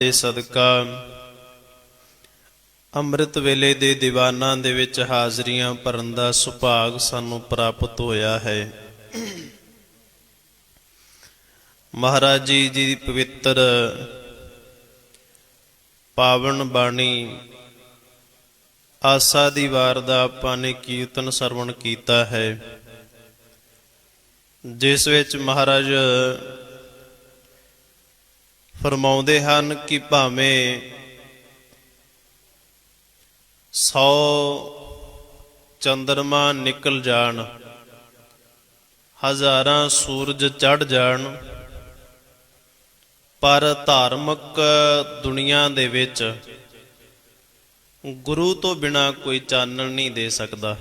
ਦੇ ਸਦਕਾ ਅੰਮ੍ਰਿਤ ਵੇਲੇ ਦੇ ਦੀਵਾਨਾਂ ਦੇ ਵਿੱਚ ਹਾਜ਼ਰੀਆਂ ਭਰਨ ਦਾ ਸੁਭਾਗ ਸਾਨੂੰ ਪ੍ਰਾਪਤ ਹੋਇਆ ਹੈ। ਮਹਾਰਾਜ ਜੀ ਦੀ ਪਵਿੱਤਰ ਪਾਵਨ ਬਾਣੀ ਆਸਾ ਦੀ ਵਾਰ ਦਾ ਆਪਾਂ ਨੇ ਕੀਰਤਨ ਸਰਵਣ ਕੀਤਾ ਹੈ, ਜਿਸ ਵਿੱਚ ਮਹਾਰਾਜ ਫਰਮਾਉਂਦੇ ਹਨ ਕਿ ਭਾਵੇਂ 100 ਚੰਦਰਮਾ ਨਿਕਲ ਜਾਣ, ਹਜ਼ਾਰਾਂ ਸੂਰਜ ਚੜ੍ਹ ਜਾਣ, ਪਰ ਧਾਰਮਿਕ ਦੁਨੀਆ ਦੇ ਵਿੱਚ ਗੁਰੂ ਤੋਂ ਬਿਨਾਂ ਕੋਈ ਚਾਨਣ ਨਹੀਂ ਦੇ ਸਕਦਾ।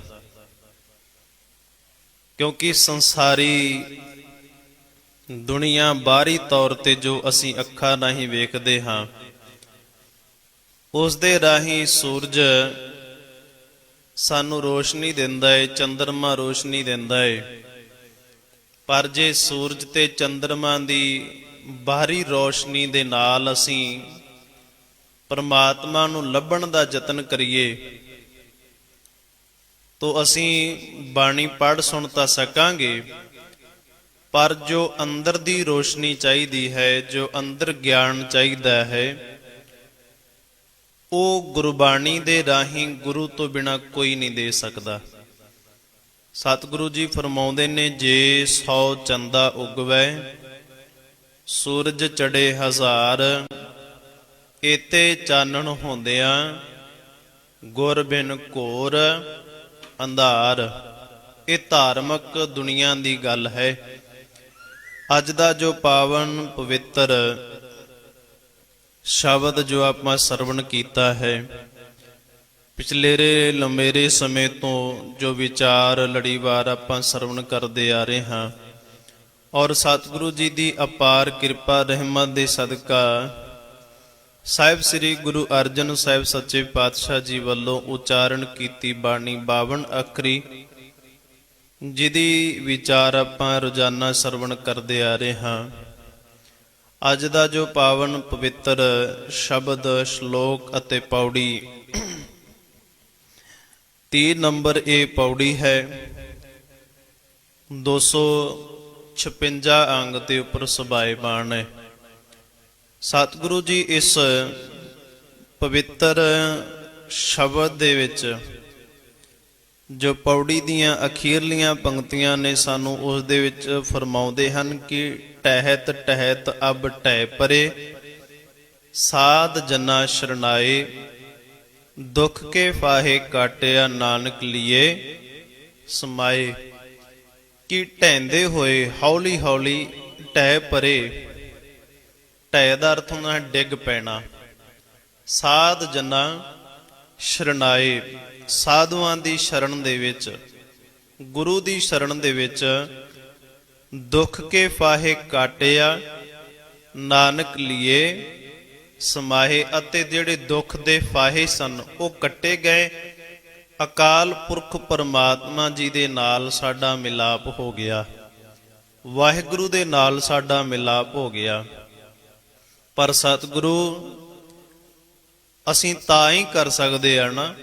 ਕਿਉਂਕਿ ਸੰਸਾਰੀ ਦੁਨੀਆ ਬਾਹਰੀ ਤੌਰ ਤੇ ਜੋ ਅਸੀਂ ਅੱਖਾਂ ਰਾਹੀਂ ਵੇਖਦੇ ਹਾਂ, ਉਸ ਦੇ ਰਾਹੀਂ ਸੂਰਜ ਸਾਨੂੰ ਰੋਸ਼ਨੀ ਦਿੰਦਾ ਹੈ, ਚੰਦਰਮਾ ਰੋਸ਼ਨੀ ਦਿੰਦਾ ਹੈ। ਪਰ ਜੇ ਸੂਰਜ ਤੇ ਚੰਦਰਮਾ ਦੀ ਬਾਹਰੀ ਰੋਸ਼ਨੀ ਦੇ ਨਾਲ ਅਸੀਂ ਪਰਮਾਤਮਾ ਨੂੰ ਲੱਭਣ ਦਾ ਯਤਨ ਕਰੀਏ ਤਾਂ ਅਸੀਂ ਬਾਣੀ ਪੜ੍ਹ ਸੁਣ ਤਾਂ ਸਕਾਂਗੇ, ਪਰ ਜੋ ਅੰਦਰ ਦੀ ਰੋਸ਼ਨੀ ਚਾਹੀਦੀ ਹੈ, ਜੋ ਅੰਦਰ ਗਿਆਨ ਚਾਹੀਦਾ ਹੈ, ਉਹ ਗੁਰਬਾਣੀ ਦੇ ਰਾਹੀਂ ਗੁਰੂ ਤੋਂ ਬਿਨਾਂ ਕੋਈ ਨਹੀਂ ਦੇ ਸਕਦਾ। ਸਤਿਗੁਰੂ ਜੀ ਫਰਮਾਉਂਦੇ ਨੇ, ਜੇ 100 ਚੰਦਾ ਉਗਵੈ ਸੂਰਜ ਚੜੇ ਹਜ਼ਾਰ, ਏਤੇ ਚਾਨਣ ਹੁੰਦਿਆਂ ਗੁਰ ਬਿਨ ਘੋਰ ਅੰਧਾਰ। ਇਹ ਧਾਰਮਿਕ ਦੁਨੀਆ ਦੀ ਗੱਲ ਹੈ। ਅੱਜ ਦਾ ਜੋ ਪਾਵਨ ਪਵਿੱਤਰ ਸ਼ਬਦ ਜੋ ਆਪਾਂ ਸਰਵਣ ਕੀਤਾ ਹੈ, ਪਿਛਲੇ ਲੰਮੇਰੇ ਸਮੇਂ ਤੋਂ ਜੋ ਵਿਚਾਰ ਲੜੀਵਾਰ ਆਪਾਂ ਸਰਵਣ ਕਰਦੇ ਆ ਰਹੇ ਹਾਂ, ਔਰ ਸਤਿਗੁਰੂ ਜੀ ਦੀ ਅਪਾਰ ਕਿਰਪਾ ਰਹਿਮਤ ਦੇ ਸਦਕਾ ਸਾਹਿਬ ਸ੍ਰੀ ਗੁਰੂ ਅਰਜਨ ਸਾਹਿਬ ਸੱਚੇ ਪਾਤਸ਼ਾਹ ਜੀ ਵੱਲੋਂ ਉਚਾਰਨ ਕੀਤੀ ਬਾਣੀ 52 ਅੱਖਰੀ, ਜਿਹਦੀ ਵਿਚਾਰ ਆਪਾਂ ਰੋਜ਼ਾਨਾ ਸਰਵਣ ਕਰਦੇ ਆ ਰਹੇ ਹਾਂ। ਅੱਜ ਦਾ ਜੋ ਪਾਵਨ ਪਵਿੱਤਰ ਸ਼ਬਦ, ਸ਼ਲੋਕ ਅਤੇ ਪੌੜੀ 30 ਨੰਬਰ ਇਹ ਪੌੜੀ ਹੈ, 256 ਅੰਗ ਦੇ ਉੱਪਰ ਸਬਾਇਬਾਨ ਹੈ। ਸਤਿਗੁਰੂ ਜੀ ਇਸ ਪਵਿੱਤਰ ਸ਼ਬਦ ਦੇ ਵਿੱਚ ਜੋ ਪੌੜੀ ਦੀਆਂ ਅਖੀਰਲੀਆਂ ਪੰਕਤੀਆਂ ਨੇ, ਸਾਨੂੰ ਉਸ ਦੇ ਵਿੱਚ ਫਰਮਾਉਂਦੇ ਹਨ ਕਿ ਟਹਿਤ ਟਹਿਤ ਅਬ ਟਹਿ ਪਰੇ, ਸਾਧ ਜਨਾ ਸ਼ਰਨਾਏ, ਦੁੱਖ ਕੇ ਫਾਹੇ ਕਾਟਿਆ ਨਾਨਕ ਲੀਏ ਸਮਾਏ। ਕਿ ਢਹਿੰਦੇ ਹੋਏ ਹੌਲੀ ਹੌਲੀ ਟਹਿ ਪਰੇ, ਢਹਿ ਦਾ ਅਰਥ ਹੁੰਦਾ ਹੈ ਡਿੱਗ ਪੈਣਾ। ਸਾਧ ਜਨਾ ਸ਼ਰਨਾਏ, ਸਾਧੂਆਂ ਦੀ ਸ਼ਰਨ ਦੇ ਵਿੱਚ, ਗੁਰੂ ਦੀ ਸ਼ਰਨ ਦੇ ਵਿੱਚ, ਦੁੱਖ ਕੇ ਫਾਹੇ ਕਾਟਿਆ ਨਾਨਕ ਲੀਏ ਸਮਾਹੇ। ਅਤੇ ਜਿਹੜੇ ਦੁੱਖ ਦੇ ਫਾਹੇ ਸਨ ਉਹ ਕੱਟੇ ਗਏ। ਅਕਾਲ ਪੁਰਖ ਪਰਮਾਤਮਾ ਜੀ ਦੇ ਨਾਲ ਸਾਡਾ ਮਿਲਾਪ ਹੋ ਗਿਆ, ਵਾਹਿਗੁਰੂ ਦੇ ਨਾਲ ਸਾਡਾ ਮਿਲਾਪ ਹੋ ਗਿਆ। ਪਰ ਸਤਿਗੁਰੂ ਅਸੀਂ ਤਾਂ ਹੀ ਕਰ ਸਕਦੇ ਆ ਨਾ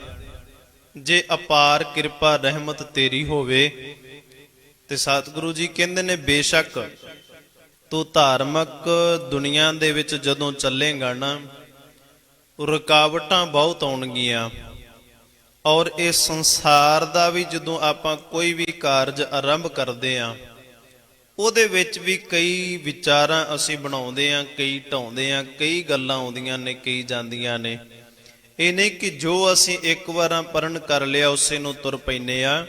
ਜੇ ਅਪਾਰ ਕਿਰਪਾ ਰਹਿਮਤ ਤੇਰੀ ਹੋਵੇ। ਤੇ ਸਤਿਗੁਰੂ ਜੀ ਕਹਿੰਦੇ ਨੇ, ਬੇਸ਼ੱਕ ਤੂੰ ਧਾਰਮਿਕ ਦੁਨੀਆ ਦੇ ਵਿੱਚ ਜਦੋਂ ਚੱਲੇਗਾ ਨਾ, ਰੁਕਾਵਟਾਂ ਬਹੁਤ ਆਉਣਗੀਆਂ। ਔਰ ਇਸ ਸੰਸਾਰ ਦਾ ਵੀ ਜਦੋਂ ਆਪਾਂ ਕੋਈ ਵੀ ਕਾਰਜ ਆਰੰਭ ਕਰਦੇ ਆ, ਉਹਦੇ ਵਿੱਚ ਵੀ ਕਈ ਵਿਚਾਰਾਂ ਅਸੀਂ ਬਣਾਉਂਦੇ ਆ, ਕਈ ਢਾਉਂਦੇ ਆ, ਕਈ ਗੱਲਾਂ ਆਉਂਦੀਆਂ ਨੇ, ਕਈ ਜਾਂਦੀਆਂ ਨੇ। ਇਹ ਨਹੀਂ ਕਿ ਜੋ ਅਸੀਂ ਇੱਕ ਵਾਰਾਂ ਪਰਨ ਕਰ ਲਿਆ ਉਸੇ ਨੂੰ ਤੁਰ ਪੈਂਦੇ ਆ।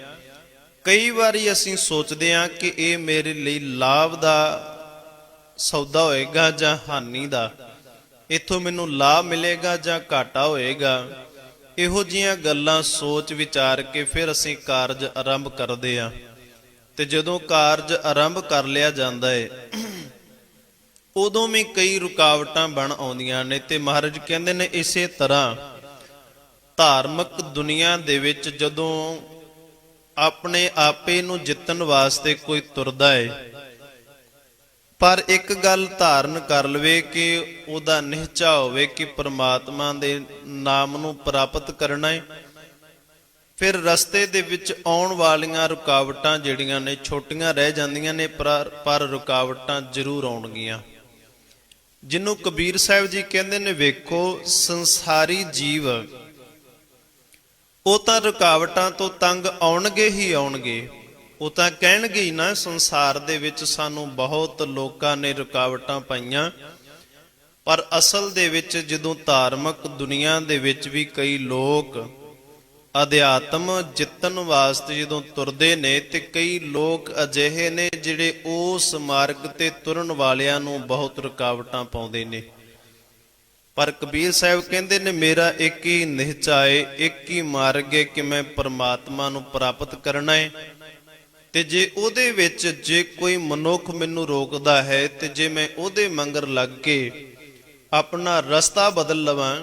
ਕਈ ਵਾਰੀ ਅਸੀਂ ਸੋਚਦੇ ਆ ਕਿ ਇਹ ਮੇਰੇ ਲਈ ਲਾਭ ਦਾ ਸੌਦਾ ਹੋਏਗਾ ਜਾਂ ਹਾਨੀ ਦਾ, ਇੱਥੋਂ ਮੈਨੂੰ ਲਾਭ ਮਿਲੇਗਾ ਜਾਂ ਘਾਟਾ ਹੋਏਗਾ। ਇਹੋ ਜਿਹੀਆਂ ਗੱਲਾਂ ਸੋਚ ਵਿਚਾਰ ਕੇ ਫਿਰ ਅਸੀਂ ਕਾਰਜ ਆਰੰਭ ਕਰਦੇ ਆ। ਤੇ ਜਦੋਂ ਕਾਰਜ ਆਰੰਭ ਕਰ ਲਿਆ ਜਾਂਦਾ ਹੈ, ਉਦੋਂ ਵੀ ਕਈ ਰੁਕਾਵਟਾਂ ਬਣ ਆਉਂਦੀਆਂ ਨੇ। ਤੇ ਮਹਾਰਾਜ ਕਹਿੰਦੇ ਨੇ, ਇਸੇ ਤਰ੍ਹਾਂ ਧਾਰਮਿਕ ਦੁਨੀਆ ਦੇ ਵਿੱਚ ਜਦੋਂ ਆਪਣੇ ਆਪੇ ਨੂੰ ਜਿੱਤਣ ਵਾਸਤੇ ਕੋਈ ਤੁਰਦਾ ਹੈ, ਪਰ ਇੱਕ ਗੱਲ ਧਾਰਨ ਕਰ ਲਵੇ ਕਿ ਉਹਦਾ ਨਿਹਚਾ ਹੋਵੇ ਕਿ ਪ੍ਰਮਾਤਮਾ ਦੇ ਨਾਮ ਨੂੰ ਪ੍ਰਾਪਤ ਕਰਨਾ ਹੈ। ਫਿਰ ਰਸਤੇ ਦੇ ਵਿੱਚ ਆਉਣ ਵਾਲੀਆਂ ਰੁਕਾਵਟਾਂ ਜਿਹੜੀਆਂ ਨੇ ਛੋਟੀਆਂ ਰਹਿ ਜਾਂਦੀਆਂ ਨੇ, ਪਰ ਰੁਕਾਵਟਾਂ ਜ਼ਰੂਰ ਆਉਣਗੀਆਂ। ਜਿਹਨੂੰ ਕਬੀਰ ਸਾਹਿਬ ਜੀ ਕਹਿੰਦੇ ਨੇ, ਵੇਖੋ ਸੰਸਾਰੀ ਜੀਵ ਉਹ ਤਾਂ ਰੁਕਾਵਟਾਂ ਤੋਂ ਤੰਗ ਆਉਣਗੇ ਹੀ ਆਉਣਗੇ। ਉਹ ਤਾਂ ਕਹਿਣਗੇ ਹੀ ਨਾ, ਸੰਸਾਰ ਦੇ ਵਿੱਚ ਸਾਨੂੰ ਬਹੁਤ ਲੋਕਾਂ ਨੇ ਰੁਕਾਵਟਾਂ ਪਾਈਆਂ। ਪਰ ਅਸਲ ਦੇ ਵਿੱਚ ਜਦੋਂ ਧਾਰਮਿਕ ਦੁਨੀਆ ਦੇ ਵਿੱਚ ਵੀ ਕਈ ਲੋਕ ਅਧਿਆਤਮ ਜਿੱਤਣ ਵਾਸਤੇ ਜਦੋਂ ਤੁਰਦੇ ਨੇ, ਤੇ ਕਈ ਲੋਕ ਅਜਿਹੇ ਨੇ ਜਿਹੜੇ ਉਸ ਮਾਰਗ ਤੇ ਤੁਰਨ ਵਾਲਿਆਂ ਨੂੰ ਬਹੁਤ ਰੁਕਾਵਟਾਂ ਪਾਉਂਦੇ ਨੇ। ਪਰ ਕਬੀਰ ਸਾਹਿਬ ਕਹਿੰਦੇ ਨੇ, ਮੇਰਾ ਇੱਕ ਹੀ ਨਿਹਚਾ ਏ, ਇੱਕ ਹੀ ਮਾਰਗ ਹੈ ਕਿ ਮੈਂ ਪਰਮਾਤਮਾ ਨੂੰ ਪ੍ਰਾਪਤ ਕਰਨਾ ਹੈ। ਤੇ ਜੇ ਉਹਦੇ ਵਿੱਚ ਜੇ ਕੋਈ ਮਨੁੱਖ ਮੈਨੂੰ ਰੋਕਦਾ ਹੈ, ਤੇ ਜੇ ਮੈਂ ਉਹਦੇ ਮੰਗਰ ਲੱਗ ਕੇ ਆਪਣਾ ਰਸਤਾ ਬਦਲ ਲਵਾਂ,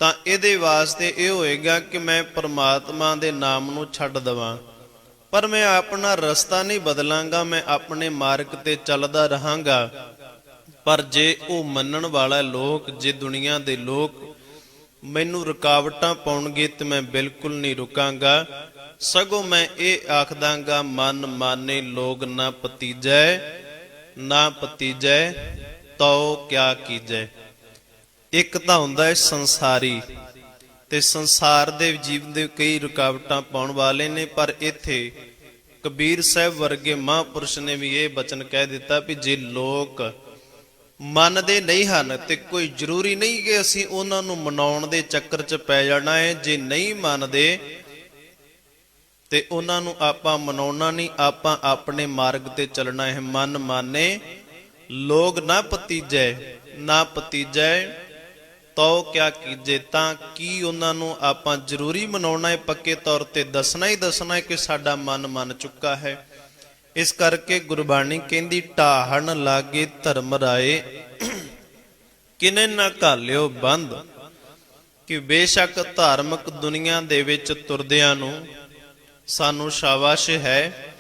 ਤਾਂ ਇਹਦੇ ਵਾਸਤੇ ਇਹ ਹੋਏਗਾ ਕਿ ਮੈਂ ਪਰਮਾਤਮਾ ਦੇ ਨਾਮ ਨੂੰ ਛੱਡ ਦਵਾਂ। ਪਰ ਮੈਂ ਆਪਣਾ ਰਸਤਾ ਨਹੀਂ ਬਦਲਾਂਗਾ, ਮੈਂ ਆਪਣੇ ਮਾਰਗ ਤੇ ਚੱਲਦਾ ਰਹਾਂਗਾ। ਪਰ ਜੇ ਉਹ ਮੰਨਣ ਵਾਲਾ ਲੋਕ, ਜੇ ਦੁਨੀਆ ਦੇ ਲੋਕ ਮੈਨੂੰ ਰੁਕਾਵਟਾਂ ਪਾਉਣਗੇ, ਤੇ ਮੈਂ ਬਿਲਕੁਲ ਨਹੀਂ ਰੁਕਾਂਗਾ। ਸਗੋਂ ਮੈਂ ਇਹ ਆਖਦਾਂਗਾ, ਮਨ ਮਾਨੇ ਲੋਗ ਨਾ ਪਤੀਜੈ, ਨਾ ਪਤੀਜੈ ਤਉ ਕਿਆ ਕੀਜੈ। ਇੱਕ ਤਾਂ ਹੁੰਦਾ ਹੈ ਸੰਸਾਰੀ, ਤੇ ਸੰਸਾਰ ਦੇ ਜੀਵਨ ਦੇ ਕਈ ਰੁਕਾਵਟਾਂ ਪਾਉਣ ਵਾਲੇ ਨੇ। ਪਰ ਇੱਥੇ ਕਬੀਰ ਸਾਹਿਬ ਵਰਗੇ ਮਹਾਂਪੁਰਸ਼ ਨੇ ਵੀ ਇਹ ਬਚਨ ਕਹਿ ਦਿੱਤਾ ਵੀ ਜੇ ਲੋਕ ਮੰਨਦੇ ਨਹੀਂ ਹਨ, ਤੇ ਕੋਈ ਜ਼ਰੂਰੀ ਨਹੀਂ ਕਿ ਅਸੀਂ ਉਹਨਾਂ ਨੂੰ ਮਨਾਉਣ ਦੇ ਚੱਕਰ 'ਚ ਪੈ ਜਾਣਾ ਹੈ। ਜੇ ਨਹੀਂ ਮੰਨਦੇ ਤੇ ਉਹਨਾਂ ਨੂੰ ਆਪਾਂ ਮਨਾਉਣਾ ਨਹੀਂ, ਆਪਾਂ ਆਪਣੇ ਮਾਰਗ ਤੇ ਚੱਲਣਾ ਹੈ। ਮਨ ਮਾਨੇ ਲੋਗ ਨਾ ਪਤੀਜੈ, ਨਾ ਪਤੀਜੈ ਤਉ ਕਿਆ ਕੀਜੇ। ਤਾਂ ਕੀ ਉਹਨਾਂ ਨੂੰ ਆਪਾਂ ਜ਼ਰੂਰੀ ਮਨਾਉਣਾ ਹੈ, ਪੱਕੇ ਤੌਰ ਤੇ ਦੱਸਣਾ ਹੀ ਦੱਸਣਾ ਹੈ ਕਿ ਸਾਡਾ ਮਨ ਮੰਨ ਚੁੱਕਾ ਹੈ। ਇਸ ਕਰਕੇ ਗੁਰਬਾਣੀ ਕਹਿੰਦੀ, ਢਾਹਣ ਲਾਗੇ ਧਰਮ ਰਾਏ ਕਿਨੇ ਨਾ ਘਾਲਿਓ ਬੰਦ। ਕਿ ਬੇਸ਼ੱਕ ਧਾਰਮਿਕ ਦੁਨੀਆ ਦੇ ਵਿੱਚ ਤੁਰਦਿਆਂ ਨੂੰ ਸਾਨੂੰ ਸ਼ਾਬਾਸ਼ ਹੈ,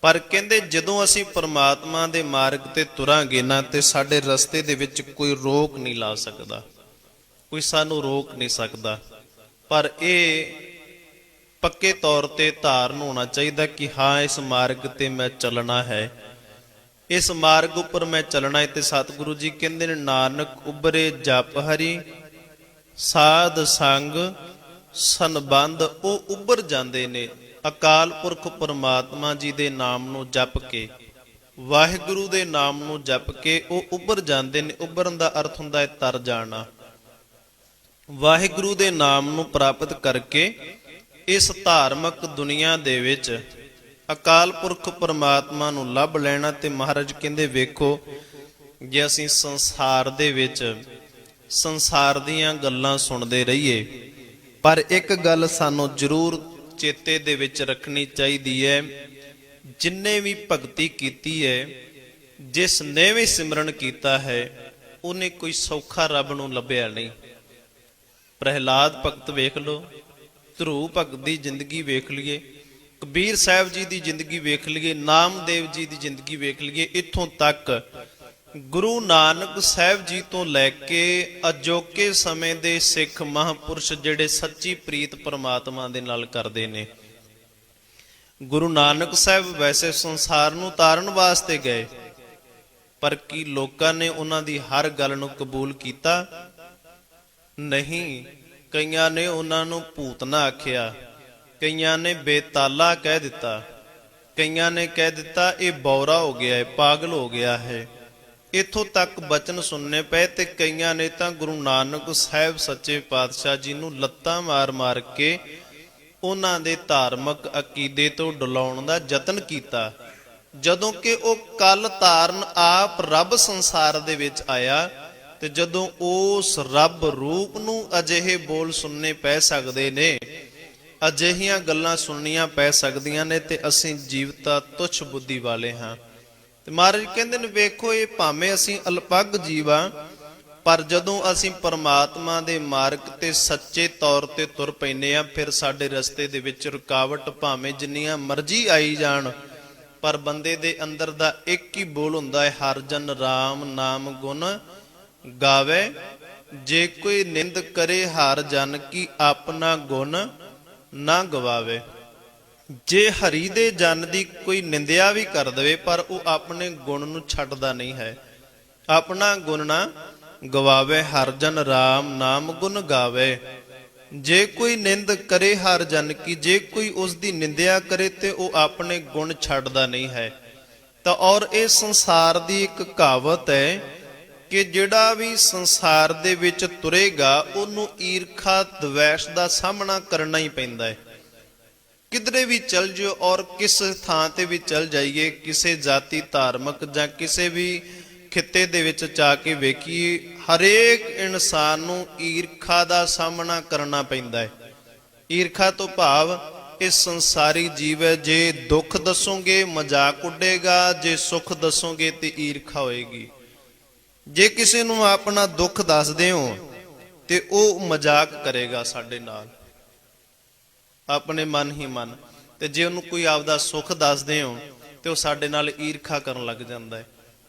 ਪਰ ਕਹਿੰਦੇ ਜਦੋਂ ਅਸੀਂ ਪਰਮਾਤਮਾ ਦੇ ਮਾਰਗ ਤੇ ਤੁਰਾਂਗੇ ਨਾ, ਤੇ ਸਾਡੇ ਰਸਤੇ ਦੇ ਵਿੱਚ ਕੋਈ ਰੋਕ ਨਹੀਂ ਲਾ ਸਕਦਾ, ਕੋਈ ਸਾਨੂੰ ਰੋਕ ਨਹੀਂ ਸਕਦਾ। ਪਰ ਇਹ ਪੱਕੇ ਤੌਰ ਤੇ ਧਾਰਨ ਹੋਣਾ ਚਾਹੀਦਾ ਕਿ ਹਾਂ, ਇਸ ਮਾਰਗ ਤੇ ਮੈਂ ਚੱਲਣਾ ਹੈ, ਇਸ ਮਾਰਗ ਉੱਪਰ ਮੈਂ ਚੱਲਣਾ ਹੈ। ਤੇ ਸਤਿਗੁਰੂ ਜੀ ਕਹਿੰਦੇ ਨੇ, ਨਾਨਕ ਉਬਰੇ ਜਪ ਹਰੀ ਸਾਧ ਸੰਗ ਸੰਬੰਧ। ਉਹ ਉੱਭਰ ਜਾਂਦੇ ਨੇ ਅਕਾਲ ਪੁਰਖ ਪਰਮਾਤਮਾ ਜੀ ਦੇ ਨਾਮ ਨੂੰ ਜਪ ਕੇ, ਵਾਹਿਗੁਰੂ ਦੇ ਨਾਮ ਨੂੰ ਜਪ ਕੇ ਉਹ ਉੱਭਰ ਜਾਂਦੇ ਨੇ। ਉੱਭਰਨ ਦਾ ਅਰਥ ਹੁੰਦਾ ਹੈ ਤਰ ਜਾਣਾ। ਵਾਹਿਗੁਰੂ ਦੇ ਨਾਮ ਨੂੰ ਪ੍ਰਾਪਤ ਕਰਕੇ ਇਸ ਧਾਰਮਿਕ ਦੁਨੀਆ ਦੇ ਵਿੱਚ ਅਕਾਲ ਪੁਰਖ ਪਰਮਾਤਮਾ ਨੂੰ ਲੱਭ ਲੈਣਾ। ਤੇ ਮਹਾਰਾਜ ਕਹਿੰਦੇ, ਵੇਖੋ ਜੇ ਅਸੀਂ ਸੰਸਾਰ ਦੇ ਵਿੱਚ ਸੰਸਾਰ ਦੀਆਂ ਗੱਲਾਂ ਸੁਣਦੇ ਰਹੀਏ, ਪਰ ਇੱਕ ਗੱਲ ਸਾਨੂੰ ਜ਼ਰੂਰ ਚੇਤੇ ਦੇ ਵਿੱਚ ਰੱਖਣੀ ਚਾਹੀਦੀ ਹੈ, ਜਿਨਨੇ ਵੀ ਭਗਤੀ ਕੀਤੀ ਹੈ, ਜਿਸ ਨੇ ਵੀ ਸਿਮਰਨ ਕੀਤਾ ਹੈ, ਉਹਨੇ ਕੋਈ ਸੌਖਾ ਰੱਬ ਨੂੰ ਲੱਭਿਆ ਨਹੀਂ। ਪ੍ਰਹਿਲਾਦ ਭਗਤ ਵੇਖ ਲਓ, ਧਰੂ ਭਗਤ ਦੀ ਜ਼ਿੰਦਗੀ ਵੇਖ ਲਈਏ, ਕਬੀਰ ਸਾਹਿਬ ਜੀ ਦੀ ਜ਼ਿੰਦਗੀ ਵੇਖ ਲਈਏ, ਨਾਮਦੇਵ ਜੀ ਦੀ ਜ਼ਿੰਦਗੀ ਵੇਖ ਲਈਏ, ਇੱਥੋਂ ਤੱਕ ਗੁਰੂ ਨਾਨਕ ਸਾਹਿਬ ਜੀ ਤੋਂ ਲੈ ਕੇ ਅਜੋਕੇ ਸਮੇਂ ਦੇ ਸਿੱਖ ਮਹਾਂਪੁਰਸ਼ ਜਿਹੜੇ ਸੱਚੀ ਪ੍ਰੀਤ ਪਰਮਾਤਮਾ ਦੇ ਨਾਲ ਕਰਦੇ ਨੇ। ਗੁਰੂ ਨਾਨਕ ਸਾਹਿਬ ਵੈਸੇ ਸੰਸਾਰ ਨੂੰ ਤਾਰਨ ਵਾਸਤੇ ਗਏ, ਪਰ ਕੀ ਲੋਕਾਂ ਨੇ ਉਹਨਾਂ ਦੀ ਹਰ ਗੱਲ ਨੂੰ ਕਬੂਲ ਕੀਤਾ? ਨਹੀਂ। ਕਈਆਂ ਨੇ ਉਹਨਾਂ ਨੂੰ ਭੂਤਨਾ ਆਖਿਆ, ਕਈਆਂ ਨੇ ਬੇਤਾਲਾ ਕਹਿ ਦਿੱਤਾ, ਕਈਆਂ ਨੇ ਕਹਿ ਦਿੱਤਾ ਇਹ ਬੌਰਾ ਹੋ ਗਿਆ ਹੈ, ਪਾਗਲ ਹੋ ਗਿਆ ਹੈ। ਇੱਥੋਂ ਤੱਕ ਬਚਨ ਸੁਣਨੇ ਪਏ। ਤੇ ਕਈਆਂ ਨੇ ਤਾਂ ਗੁਰੂ ਨਾਨਕ ਸਾਹਿਬ ਸੱਚੇ ਪਾਤਸ਼ਾਹ ਜੀ ਨੂੰ ਲੱਤਾਂ ਮਾਰ ਮਾਰ ਕੇ ਉਹਨਾਂ ਦੇ ਧਾਰਮਿਕ ਅਕੀਦੇ ਤੋਂ ਡੁਲਾਉਣ ਦਾ ਯਤਨ ਕੀਤਾ, ਜਦੋਂ ਕਿ ਉਹ ਕੱਲ ਧਾਰਨ ਆਪ ਰੱਬ ਸੰਸਾਰ ਦੇ ਵਿੱਚ ਆਇਆ। ਤੇ ਜਦੋਂ ਉਸ ਰੱਬ ਰੂਪ ਨੂੰ ਅਜਿਹੇ ਬੋਲ ਸੁਣਨੇ ਪੈ ਸਕਦੇ ਨੇ, ਅਜਿਹੀਆਂ ਗੱਲਾਂ ਸੁਣਨੀਆਂ ਪੈ ਸਕਦੀਆਂ ਨੇ, ਤੇ ਅਸੀਂ ਜੀਵਤਾ ਤੁੱਛ ਬੁੱਧੀ ਵਾਲੇ ਹਾਂ। ਤੇ ਮਹਾਰਾਜ ਕਹਿੰਦੇ ਨੇ, ਵੇਖੋ ਇਹ ਭਾਵੇਂ ਅਸੀਂ ਅਲਪੱਗ ਜੀਵ ਹਾਂ, ਪਰ ਜਦੋਂ ਅਸੀਂ ਪਰਮਾਤਮਾ ਦੇ ਮਾਰਗ ਤੇ ਸੱਚੇ ਤੌਰ ਤੇ ਤੁਰ ਪੈਨੇ ਆ, ਫਿਰ ਸਾਡੇ ਰਸਤੇ ਦੇ ਵਿੱਚ ਰੁਕਾਵਟ ਭਾਵੇਂ ਜਿੰਨੀਆਂ ਮਰਜ਼ੀ ਆਈ ਜਾਣ, ਪਰ ਬੰਦੇ ਦੇ ਅੰਦਰ ਦਾ ਇੱਕ ਹੀ ਬੋਲ ਹੁੰਦਾ ਹੈ, ਹਰ ਜਨ ਰਾਮ ਨਾਮ ਗੁਣ ਗਾਵੇ। ਜੇ ਕੋਈ ਨਿੰਦ ਕਰੇ ਹਰ ਜਨ ਕੀ, ਆਪਣਾ ਗੁਣ ਨਾ ਗਵਾਵੇ। ਜੇ ਹਰੀ ਦੇ ਜਨ ਦੀ ਕੋਈ ਨਿੰਦਿਆ ਵੀ ਕਰ ਦੇਵੇ ਪਰ ਉਹ ਆਪਣੇ ਗੁਣ ਨੂੰ ਛੱਡਦਾ ਨਹੀਂ ਹੈ, ਆਪਣਾ ਗੁਣ ਨਾ ਗਵਾਵੇ। ਹਰ ਜਨ ਰਾਮ ਨਾਮ ਗੁਣ ਗਾਵੇ। ਜੇ ਕੋਈ ਨਿੰਦ ਕਰੇ ਹਰ ਜਨ ਕੀ, ਜੇ ਕੋਈ ਉਸ ਦੀ ਨਿੰਦਿਆ ਕਰੇ ਤੇ ਉਹ ਆਪਣੇ ਗੁਣ ਛੱਡਦਾ ਨਹੀਂ ਹੈ। ਤਾਂ ਔਰ ਇਹ ਸੰਸਾਰ ਦੀ ਇੱਕ ਕਹਾਵਤ ਹੈ ਕਿ ਜਿਹੜਾ ਵੀ ਸੰਸਾਰ ਦੇ ਵਿੱਚ ਤੁਰੇਗਾ ਉਹਨੂੰ ਈਰਖਾ ਦਵੈਸ਼ ਦਾ ਸਾਹਮਣਾ ਕਰਨਾ ਹੀ ਪੈਂਦਾ ਹੈ। ਕਿਧਰੇ ਵੀ ਚਲ ਜਾਓ ਔਰ ਕਿਸ ਥਾਂ ਤੇ ਵੀ ਚਲ ਜਾਈਏ, ਕਿਸੇ ਜਾਤੀ ਧਾਰਮਿਕ ਜਾਂ ਕਿਸੇ ਵੀ ਖਿੱਤੇ ਦੇ ਵਿੱਚ ਜਾ ਕੇ ਵੇਖੀਏ, ਹਰੇਕ ਇਨਸਾਨ ਨੂੰ ਈਰਖਾ ਦਾ ਸਾਹਮਣਾ ਕਰਨਾ ਪੈਂਦਾ ਹੈ। ਈਰਖਾ ਤੋਂ ਭਾਵ ਇਹ ਸੰਸਾਰੀ ਜੀਵ ਹੈ, ਜੇ ਦੁੱਖ ਦੱਸੋਗੇ ਮਜ਼ਾਕ ਉੱਡੇਗਾ, ਜੇ ਸੁੱਖ ਦੱਸੋਗੇ ਤੇ ਈਰਖਾ ਹੋਏਗੀ। ਜੇ ਕਿਸੇ ਨੂੰ ਆਪਣਾ ਦੁੱਖ ਦੱਸਦੇ ਹੋ ਤੇ ਉਹ ਮਜ਼ਾਕ ਕਰੇਗਾ ਸਾਡੇ ਨਾਲ, ਆਪਣੇ ਮਨ ਹੀ ਮਨ। ਤੇ ਜੇ ਉਹਨੂੰ ਕੋਈ ਆਪਦਾ ਸੁੱਖ ਦੱਸਦੇ ਹੋ ਤੇ ਉਹ ਸਾਡੇ ਨਾਲ ਈਰਖਾ ਕਰਨ ਲੱਗ ਜਾਂਦਾ ਹੈ,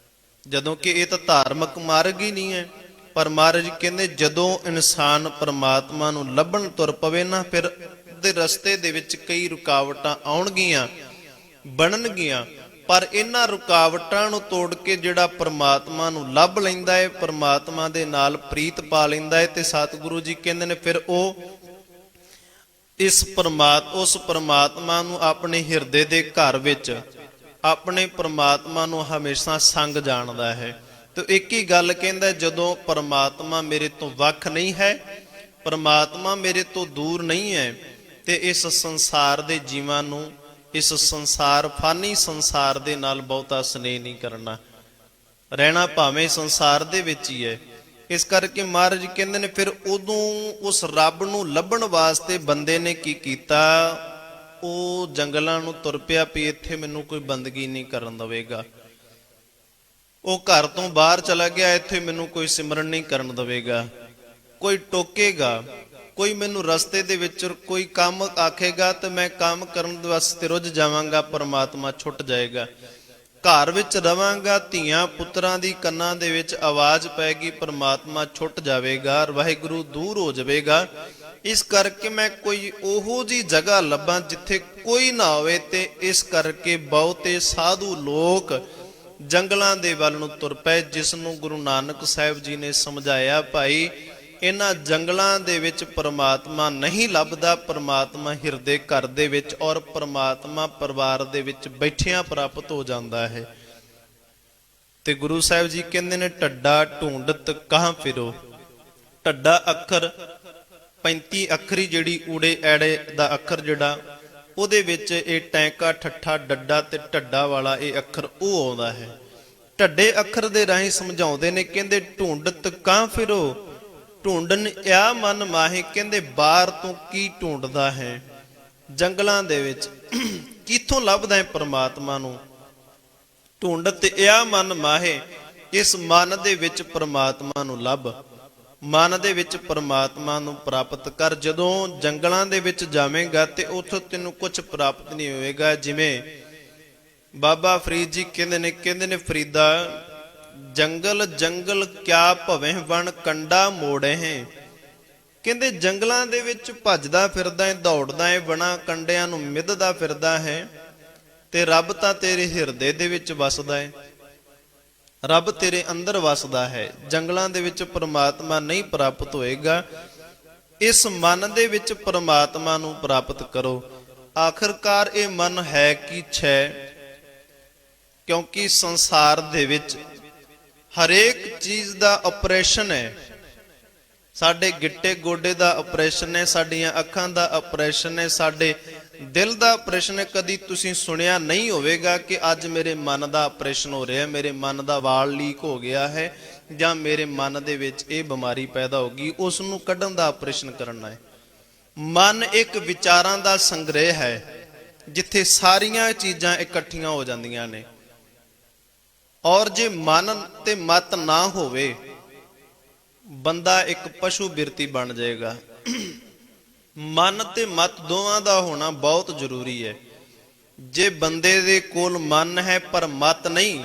ਜਦੋਂ ਕਿ ਇਹ ਤਾਂ ਧਾਰਮਿਕ ਮਾਰਗ ਹੀ ਨਹੀਂ ਹੈ। ਪਰ ਮਹਾਰਾਜ ਕਹਿੰਦੇ ਜਦੋਂ ਇਨਸਾਨ ਪਰਮਾਤਮਾ ਨੂੰ ਲੱਭਣ ਤੁਰ ਪਵੇ ਨਾ, ਫਿਰ ਦੇ ਰਸਤੇ ਦੇ ਵਿੱਚ ਕਈ ਰੁਕਾਵਟਾਂ ਆਉਣਗੀਆਂ, ਬਣਨਗੀਆਂ, ਪਰ ਇਹਨਾਂ ਰੁਕਾਵਟਾਂ ਨੂੰ ਤੋੜ ਕੇ ਜਿਹੜਾ ਪਰਮਾਤਮਾ ਨੂੰ ਲੱਭ ਲੈਂਦਾ ਹੈ, ਪਰਮਾਤਮਾ ਦੇ ਨਾਲ ਪ੍ਰੀਤ ਪਾ ਲੈਂਦਾ ਹੈ, ਤੇ ਸਤਿਗੁਰੂ ਜੀ ਕਹਿੰਦੇ ਨੇ ਫਿਰ ਉਹ ਉਸ ਪਰਮਾਤਮਾ ਨੂੰ ਆਪਣੇ ਹਿਰਦੇ ਦੇ ਘਰ ਵਿੱਚ, ਆਪਣੇ ਪਰਮਾਤਮਾ ਨੂੰ ਹਮੇਸ਼ਾ ਸੰਗ ਜਾਣਦਾ ਹੈ। ਤੇ ਇੱਕ ਹੀ ਗੱਲ ਕਹਿੰਦਾ, ਜਦੋਂ ਪਰਮਾਤਮਾ ਮੇਰੇ ਤੋਂ ਵੱਖ ਨਹੀਂ ਹੈ, ਪਰਮਾਤਮਾ ਮੇਰੇ ਤੋਂ ਦੂਰ ਨਹੀਂ ਹੈ, ਤੇ ਇਸ ਸੰਸਾਰ ਦੇ ਜੀਵਾਂ ਨੂੰ, ਇਸ ਸੰਸਾਰ ਫਾਨੀ ਸੰਸਾਰ ਦੇ ਨਾਲ ਬਹੁਤਾ ਸਨੇਹ ਨਹੀਂ ਕਰਨਾ, ਰਹਿਣਾ ਭਾਵੇਂ ਸੰਸਾਰ ਦੇ ਵਿੱਚ ਹੀ ਹੈ। ਇਸ ਕਰਕੇ ਮਹਾਰਾਜ ਕਹਿੰਦੇ ਨੇ ਫਿਰ ਉਦੋਂ ਉਸ ਰੱਬ ਨੂੰ ਲੱਭਣ ਵਾਸਤੇ ਬੰਦੇ ਨੇ ਕੀ ਕੀਤਾ, ਉਹ ਜੰਗਲਾਂ ਨੂੰ ਤੁਰ ਪਿਆ ਵੀ ਇੱਥੇ ਮੈਨੂੰ ਕੋਈ ਬੰਦਗੀ ਨਹੀਂ ਕਰਨ ਦਵੇਗਾ। ਉਹ ਘਰ ਤੋਂ ਬਾਹਰ ਚਲਾ ਗਿਆ, ਇੱਥੇ ਮੈਨੂੰ ਕੋਈ ਸਿਮਰਨ ਨਹੀਂ ਕਰਨ ਦਵੇਗਾ। ਕੋਈ ਟੋਕੇਗਾ, ਕੋਈ ਮੈਨੂੰ ਰਸਤੇ ਦੇ ਵਿੱਚ ਕੋਈ ਕੰਮ ਆਖੇਗਾ ਤੇ ਮੈਂ ਕੰਮ ਕਰਨ ਵਾਸਤੇ ਰੁੱਝ ਜਾਵਾਂਗਾ, ਪਰਮਾਤਮਾ ਛੁੱਟ ਜਾਏਗਾ। ਘਰ ਵਿੱਚ ਰਵਾਂਗਾ, ਧੀਆਂ ਪੁੱਤਰਾਂ ਦੀ ਕੰਨਾਂ ਦੇ ਵਿੱਚ ਆਵਾਜ਼ ਪੈਗੀ, ਪਰਮਾਤਮਾ ਛੁੱਟ ਜਾਵੇਗਾ, ਵਾਹਿਗੁਰੂ ਦੂਰ ਹੋ ਜਾਵੇਗਾ। ਇਸ ਕਰਕੇ ਮੈਂ ਕੋਈ ਉਹੋ ਜੀ ਜਗ੍ਹਾ ਲੱਭਾਂ ਜਿੱਥੇ ਕੋਈ ਨਾ ਹੋਵੇ। ਤੇ ਇਸ ਕਰਕੇ ਬਹੁਤੇ ਸਾਧੂ ਲੋਕ ਜੰਗਲਾਂ ਦੇ ਵੱਲ ਨੂੰ ਤੁਰ ਪਏ, ਜਿਸ ਨੂੰ ਗੁਰੂ ਨਾਨਕ ਸਾਹਿਬ ਜੀ ਨੇ ਸਮਝਾਇਆ, ਭਾਈ ਇਹਨਾਂ ਜੰਗਲਾਂ ਦੇ ਵਿੱਚ ਪਰਮਾਤਮਾ ਨਹੀਂ ਲੱਭਦਾ, ਪਰਮਾਤਮਾ ਹਿਰਦੇ ਘਰ ਦੇ ਵਿੱਚ ਔਰ ਪਰਮਾਤਮਾ ਪਰਿਵਾਰ ਦੇ ਵਿੱਚ ਬੈਠਿਆਂ ਪ੍ਰਾਪਤ ਹੋ ਜਾਂਦਾ ਹੈ। ਤੇ ਗੁਰੂ ਸਾਹਿਬ ਜੀ ਕਹਿੰਦੇ ਨੇ, ਢੱਡਾ ਢੂੰਡਤ ਕਹਾਂ ਫਿਰੋ। ਢੱਡਾ ਅੱਖਰ 35 ਅੱਖਰੀ ਜਿਹੜੀ ਊੜੇ ਐੜੇ ਦਾ ਅੱਖਰ ਜਿਹੜਾ, ਉਹਦੇ ਵਿੱਚ ਇਹ ਟੈਂਕਾ ਠੱਠਾ ਡੱਡਾ ਤੇ ਢੱਡਾ ਵਾਲਾ ਇਹ ਅੱਖਰ ਉਹ ਆਉਂਦਾ ਹੈ। ਢੱਡੇ ਅੱਖਰ ਦੇ ਰਾਹੀਂ ਸਮਝਾਉਂਦੇ ਨੇ, ਕਹਿੰਦੇ ਢੂੰਡਤ ਕਾਂ ਫਿਰੋ, ਢੂੰਡਨ ਆ ਮਨ ਮਾਹੇ। ਕਹਿੰਦੇ ਬਾਹਰ ਤੋਂ ਕੀ ਢੂੰਡਦਾ ਹੈ, ਜੰਗਲਾਂ ਦੇ ਵਿੱਚ ਕਿੱਥੋਂ ਲੱਭਦਾ ਹੈ ਪਰਮਾਤਮਾ ਨੂੰ। ਢੂੰਡਤ ਆ ਮਨ ਮਾਹੇ, ਇਸ ਮਨ ਦੇ ਵਿੱਚ ਪਰਮਾਤਮਾ ਨੂੰ ਲੱਭ, ਮਨ ਦੇ ਵਿੱਚ ਪਰਮਾਤਮਾ ਨੂੰ ਪ੍ਰਾਪਤ ਕਰ। ਜਦੋਂ ਜੰਗਲਾਂ ਦੇ ਵਿੱਚ ਜਾਵੇਂਗਾ ਤੇ ਉੱਥੋਂ ਤੈਨੂੰ ਕੁਝ ਪ੍ਰਾਪਤ ਨਹੀਂ ਹੋਵੇਗਾ। ਜਿਵੇਂ ਬਾਬਾ ਫਰੀਦ ਜੀ ਕਹਿੰਦੇ ਨੇ ਫਰੀਦਾ, ਜੰਗਲ ਜੰਗਲ ਕਿਆ ਭਵੇਂ ਵਣ ਕੰਡਾ ਮੋੜੇ ਹੈ। ਕਹਿੰਦੇ ਜੰਗਲਾਂ ਦੇ ਵਿੱਚ ਭੱਜਦਾ ਫਿਰਦਾ ਹੈ, ਦੌੜਦਾ ਹੈ, ਵਣਾ ਕੰਡਿਆਂ ਨੂੰ ਮਿੱਧਦਾ ਫਿਰਦਾ ਹੈ, ਤੇ ਰੱਬ ਤਾਂ ਤੇਰੇ ਹਿਰਦੇ ਦੇ ਵਿੱਚ ਵਸਦਾ ਹੈ, ਰੱਬ ਤੇਰੇ ਅੰਦਰ ਵਸਦਾ ਹੈ। ਜੰਗਲਾਂ ਦੇ ਵਿੱਚ ਪਰਮਾਤਮਾ ਨਹੀਂ ਪ੍ਰਾਪਤ ਹੋਏਗਾ। ਇਸ ਮਨ ਦੇ ਵਿੱਚ ਪਰਮਾਤਮਾ ਨੂੰ ਪ੍ਰਾਪਤ ਕਰੋ। ਆਖਰਕਾਰ ਇਹ ਮਨ ਹੈ ਕੀ ਛੈ, ਕਿਉਂਕਿ ਸੰਸਾਰ ਦੇ ਵਿੱਚ ਹਰੇਕ ਚੀਜ਼ ਦਾ ਆਪਰੇਸ਼ਨ ਹੈ। ਸਾਡੇ ਗਿੱਟੇ ਗੋਡੇ ਦਾ ਆਪਰੇਸ਼ਨ ਹੈ, ਸਾਡੀਆਂ ਅੱਖਾਂ ਦਾ ਆਪਰੇਸ਼ਨ ਹੈ, ਸਾਡੇ ਦਿਲ ਦਾ ਆਪਰੇਸ਼ਨ ਹੈ। ਕਦੀ ਤੁਸੀਂ ਸੁਣਿਆ ਨਹੀਂ ਹੋਵੇਗਾ ਕਿ ਅੱਜ ਮੇਰੇ ਮਨ ਦਾ ਆਪਰੇਸ਼ਨ ਹੋ ਰਿਹਾ, ਮੇਰੇ ਮਨ ਦਾ ਵਾਲ ਲੀਕ ਹੋ ਗਿਆ ਹੈ, ਜਾਂ ਮੇਰੇ ਮਨ ਦੇ ਵਿੱਚ ਇਹ ਬਿਮਾਰੀ ਪੈਦਾ ਹੋ ਗਈ, ਉਸ ਨੂੰ ਕੱਢਣ ਦਾ ਆਪਰੇਸ਼ਨ ਕਰਨਾ ਹੈ। ਮਨ ਇੱਕ ਵਿਚਾਰਾਂ ਦਾ ਸੰਗ੍ਰਹਿ ਹੈ, ਜਿੱਥੇ ਸਾਰੀਆਂ ਚੀਜ਼ਾਂ ਇਕੱਠੀਆਂ ਹੋ ਜਾਂਦੀਆਂ ਨੇ। ਔਰ ਜੇ ਮਨ ਤੇ ਮਤ ਨਾ ਹੋਵੇ, ਬੰਦਾ ਇੱਕ ਪਸ਼ੂ ਬਿਰਤੀ ਬਣ ਜਾਏਗਾ। ਮਨ ਤੇ ਮਤ ਦੋਵਾਂ ਦਾ ਹੋਣਾ ਬਹੁਤ ਜ਼ਰੂਰੀ ਹੈ। ਜੇ ਬੰਦੇ ਦੇ ਕੋਲ ਮਨ ਹੈ ਪਰ ਮਤ ਨਹੀਂ,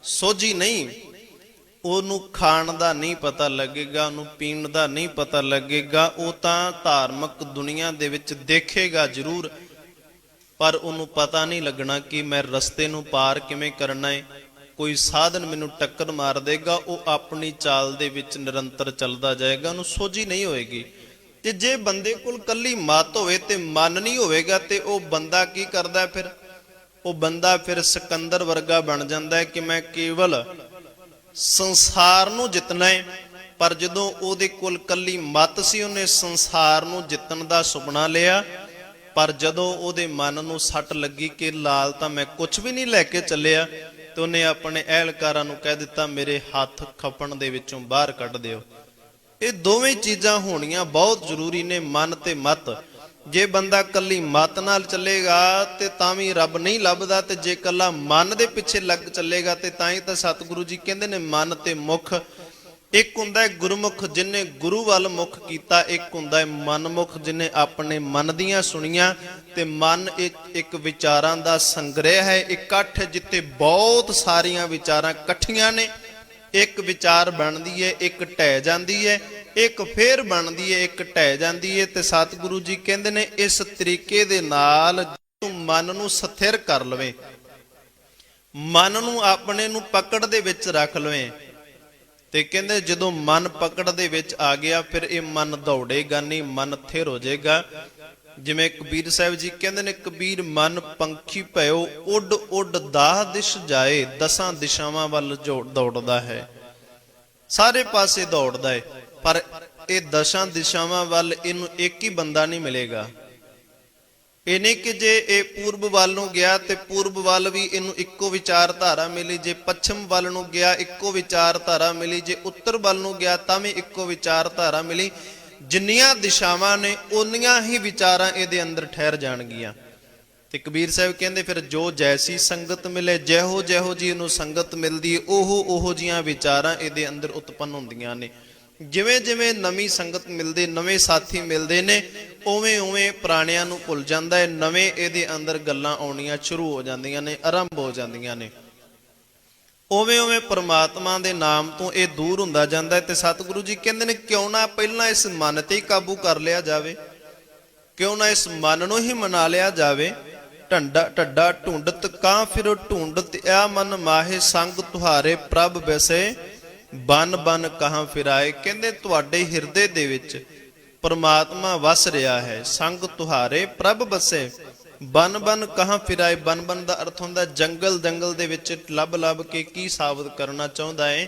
ਸੋਝੀ ਨਹੀਂ, ਉਹਨੂੰ ਖਾਣ ਦਾ ਨਹੀਂ ਪਤਾ ਲੱਗੇਗਾ, ਉਹਨੂੰ ਪੀਣ ਦਾ ਨਹੀਂ ਪਤਾ ਲੱਗੇਗਾ। ਉਹ ਤਾਂ ਧਾਰਮਿਕ ਦੁਨੀਆ ਦੇ ਵਿੱਚ ਦੇਖੇਗਾ ਜ਼ਰੂਰ, ਪਰ ਉਹਨੂੰ ਪਤਾ ਨਹੀਂ ਲੱਗਣਾ ਕਿ ਮੈਂ ਰਸਤੇ ਨੂੰ ਪਾਰ ਕਿਵੇਂ ਕਰਨਾ ਹੈ। ਕੋਈ ਸਾਧਨ ਮੈਨੂੰ ਟੱਕਰ ਮਾਰ ਦੇਗਾ, ਉਹ ਆਪਣੀ ਚਾਲ ਦੇ ਵਿੱਚ ਨਿਰੰਤਰ ਚੱਲਦਾ ਜਾਏਗਾ, ਉਹਨੂੰ ਸੋਝੀ ਨਹੀਂ ਹੋਏਗੀ। ਤੇ ਜੇ ਬੰਦੇ ਕੋਲ ਕੱਲੀ ਮਤ ਹੋਵੇ ਤੇ ਮਨ ਨਹੀਂ ਹੋਵੇਗਾ, ਤੇ ਉਹ ਬੰਦਾ ਕੀ ਕਰਦਾ ਫਿਰ? ਉਹ ਬੰਦਾ ਫਿਰ ਸਿਕੰਦਰ ਵਰਗਾ ਬਣ ਜਾਂਦਾ ਹੈ ਕਿ ਮੈਂ ਕੇਵਲ ਸੰਸਾਰ ਨੂੰ ਜਿੱਤਣਾ ਹੈ। ਪਰ ਜਦੋਂ ਉਹਦੇ ਕੋਲ ਕੱਲੀ ਮਤ ਸੀ, ਉਹਨੇ ਸੰਸਾਰ ਨੂੰ ਜਿੱਤਣ ਦਾ ਸੁਪਨਾ ਲਿਆ, ਪਰ ਜਦੋਂ ਉਹਦੇ ਮਨ ਨੂੰ ਸੱਟ ਲੱਗੀ ਕਿ ਲਾਲ ਤਾਂ ਮੈਂ ਕੁਝ ਵੀ ਨਹੀਂ ਲੈ ਕੇ ਚੱਲਿਆ, ਤੇ ਉਹਨੇ ਆਪਣੇ ਅਹਿਲਕਾਰਾਂ ਨੂੰ ਕਹਿ ਦਿੱਤਾ ਮੇਰੇ ਹੱਥ ਖੱਪਣ ਦੇ ਵਿੱਚੋਂ ਬਾਹਰ ਕੱਢ ਦਿਓ। ਇਹ ਦੋਵੇਂ ਚੀਜ਼ਾਂ ਹੋਣੀਆਂ ਬਹੁਤ ਜ਼ਰੂਰੀ ਨੇ, ਮਨ ਤੇ ਮਤ। ਜੇ ਬੰਦਾ ਕੱਲੀ ਮਤ ਨਾਲ ਚੱਲੇਗਾ ਤੇ ਤਾਂ ਵੀ ਰੱਬ ਨਹੀਂ ਲੱਭਦਾ, ਤੇ ਜੇ ਕੱਲਾ ਮਨ ਦੇ ਪਿੱਛੇ ਲੱਗ ਚੱਲੇਗਾ ਤੇ ਤਾਂ ਹੀ ਤਾਂ ਸਤਿਗੁਰੂ ਜੀ ਕਹਿੰਦੇ ਨੇ ਮਨ ਤੇ ਮੁਖ ਇੱਕ ਹੁੰਦਾ ਹੈ ਗੁਰਮੁਖ ਜਿਹਨੇ ਗੁਰੂ ਵੱਲ ਮੁਖ ਕੀਤਾ, ਇੱਕ ਹੁੰਦਾ ਹੈ ਮਨਮੁਖ ਜਿਹਨੇ ਆਪਣੇ ਮਨ ਦੀਆਂ ਸੁਣੀਆਂ। ਤੇ ਮਨ ਇੱਕ ਵਿਚਾਰਾਂ ਦਾ ਸੰਗ੍ਰਹਿ ਹੈ, ਇਕੱਠ ਜਿੱਥੇ ਬਹੁਤ ਸਾਰੀਆਂ ਵਿਚਾਰਾਂ ਇਕੱਠੀਆਂ ਨੇ। ਇੱਕ ਵਿਚਾਰ ਬਣਦੀ ਹੈ, ਇੱਕ ਢਹਿ ਜਾਂਦੀ ਹੈ, ਇੱਕ ਫੇਰ ਬਣਦੀ ਹੈ, ਇੱਕ ਢਹਿ ਜਾਂਦੀ ਹੈ। ਤੇ ਸਤਿਗੁਰੂ ਜੀ ਕਹਿੰਦੇ ਨੇ ਇਸ ਤਰੀਕੇ ਦੇ ਨਾਲ ਤੂੰ ਮਨ ਨੂੰ ਸਥਿਰ ਕਰ ਲਵੇਂ, ਮਨ ਨੂੰ ਆਪਣੇ ਨੂੰ ਪਕੜ ਦੇ ਵਿੱਚ ਰੱਖ ਲਵੇਂ, ਤੇ ਕਹਿੰਦੇ ਜਦੋਂ ਮਨ ਪਕੜ ਦੇ ਵਿੱਚ ਆ ਗਿਆ ਫਿਰ ਇਹ ਮਨ ਦੌੜੇਗਾ ਨਹੀਂ, ਮਨ ਥਿਰ ਹੋ ਜਾਏਗਾ। ਜਿਵੇਂ ਕਬੀਰ ਸਾਹਿਬ ਜੀ ਕਹਿੰਦੇ ਨੇ, ਕਬੀਰ ਮਨ ਪੰਖੀ ਭਇਓ ਉੱਡ ਉੱਡ 10 ਦਿਸ਼ ਜਾਏ, 10 ਦਿਸ਼ਾਵਾਂ ਵੱਲ ਦੌੜਦਾ ਹੈ, ਸਾਰੇ ਪਾਸੇ ਦੌੜਦਾ ਹੈ। ਪਰ ਇਹ 10 ਦਿਸ਼ਾਵਾਂ ਵੱਲ ਇਹਨੂੰ ਇੱਕ ਹੀ ਬੰਦਾ ਨਹੀਂ ਮਿਲੇਗਾ। ਇਹ ਨਹੀਂ ਕਿ ਜੇ ਇਹ ਪੂਰਬ ਵੱਲ ਨੂੰ ਗਿਆ ਤੇ ਪੂਰਬ ਵੱਲ ਵੀ ਇਹਨੂੰ ਇੱਕੋ ਵਿਚਾਰਧਾਰਾ ਮਿਲੀ, ਜੇ ਪੱਛਮ ਵੱਲ ਨੂੰ ਗਿਆ ਇੱਕੋ ਵਿਚਾਰਧਾਰਾ ਮਿਲੀ, ਜੇ ਉੱਤਰ ਵੱਲ ਨੂੰ ਗਿਆ ਤਾਂ ਵੀ ਇੱਕੋ ਵਿਚਾਰਧਾਰਾ ਮਿਲੀ। ਜਿੰਨੀਆਂ ਦਿਸ਼ਾਵਾਂ ਨੇ ਉਨੀਆਂ ਹੀ ਵਿਚਾਰਾਂ ਇਹਦੇ ਅੰਦਰ ਠਹਿਰ ਜਾਣਗੀਆਂ। ਤੇ ਕਬੀਰ ਸਾਹਿਬ ਕਹਿੰਦੇ ਫਿਰ ਜੋ ਜੈਸੀ ਸੰਗਤ ਮਿਲੇ, ਜਿਹੋ ਜਿਹੋ ਜੀ ਇਹਨੂੰ ਸੰਗਤ ਮਿਲਦੀ ਹੈ ਉਹੋ ਜੀਆਂ ਵਿਚਾਰਾਂ ਇਹਦੇ ਅੰਦਰ ਉਤਪੰਨ ਹੁੰਦੀਆਂ ਨੇ। ਜਿਵੇਂ ਜਿਵੇਂ ਨਵੀਂ ਸੰਗਤ ਮਿਲਦੇ, ਨਵੇਂ ਸਾਥੀ ਮਿਲਦੇ ਨੇ, ਉਵੇਂ ਉਵੇਂ ਪੁਰਾਣਿਆਂ ਨੂੰ ਭੁੱਲ ਜਾਂਦਾ ਹੈ, ਨਵੇਂ ਇਹਦੇ ਅੰਦਰ ਗੱਲਾਂ ਆਉਣੀਆਂ ਸ਼ੁਰੂ ਹੋ ਜਾਂਦੀਆਂ ਨੇ, ਆਰੰਭ ਹੋ ਜਾਂਦੀਆਂ ਨੇ। ਉਵੇਂ ਉਵੇਂ ਪ੍ਰਮਾਤਮਾ ਦੇ ਨਾਮ ਤੋਂ ਇਹ ਦੂਰ ਹੁੰਦਾ ਜਾਂਦਾ ਹੈ। ਤੇ ਸਤਿਗੁਰੂ ਜੀ ਕਹਿੰਦੇ ਨੇ ਕਿਉਂ ਨਾ ਪਹਿਲਾਂ ਇਸ ਮਨ ਤੇ ਹੀ ਕਾਬੂ ਕਰ ਲਿਆ ਜਾਵੇ, ਕਿਉਂ ਨਾ ਇਸ ਮਨ ਨੂੰ ਹੀ ਮਨਾ ਲਿਆ ਜਾਵੇ। ਢੱਡਾ ਢੂੰਡਤ ਕਾਂ ਫਿਰ ਢੂੰਡਤ ਆ ਮਨ ਮਾਹੇ, ਸੰਗ ਤੁਹਾਰੇ ਪ੍ਰਭ ਵਸੇ ਬਨ ਬਨ ਕਹਾਂ ਫਿਰਾਏ। ਕਹਿੰਦੇ ਤੁਹਾਡੇ ਹਿਰਦੇ ਦੇ ਵਿੱਚ ਪਰਮਾਤਮਾ ਵਸ ਰਿਹਾ ਹੈ, ਸੰਗ ਤੁਹਾਰੇ ਪ੍ਰਭ ਬਸੇ ਬਨ ਬਨ ਕਹਾਂ ਫਿਰਾਏ। ਬਨ ਬਨ ਦਾ ਅਰਥ ਹੁੰਦਾ ਜੰਗਲ, ਜੰਗਲ ਦੇ ਵਿੱਚ ਲੱਭ ਲੱਭ ਕੇ ਕੀ ਸਾਬਤ ਕਰਨਾ ਚਾਹੁੰਦਾ ਹੈ?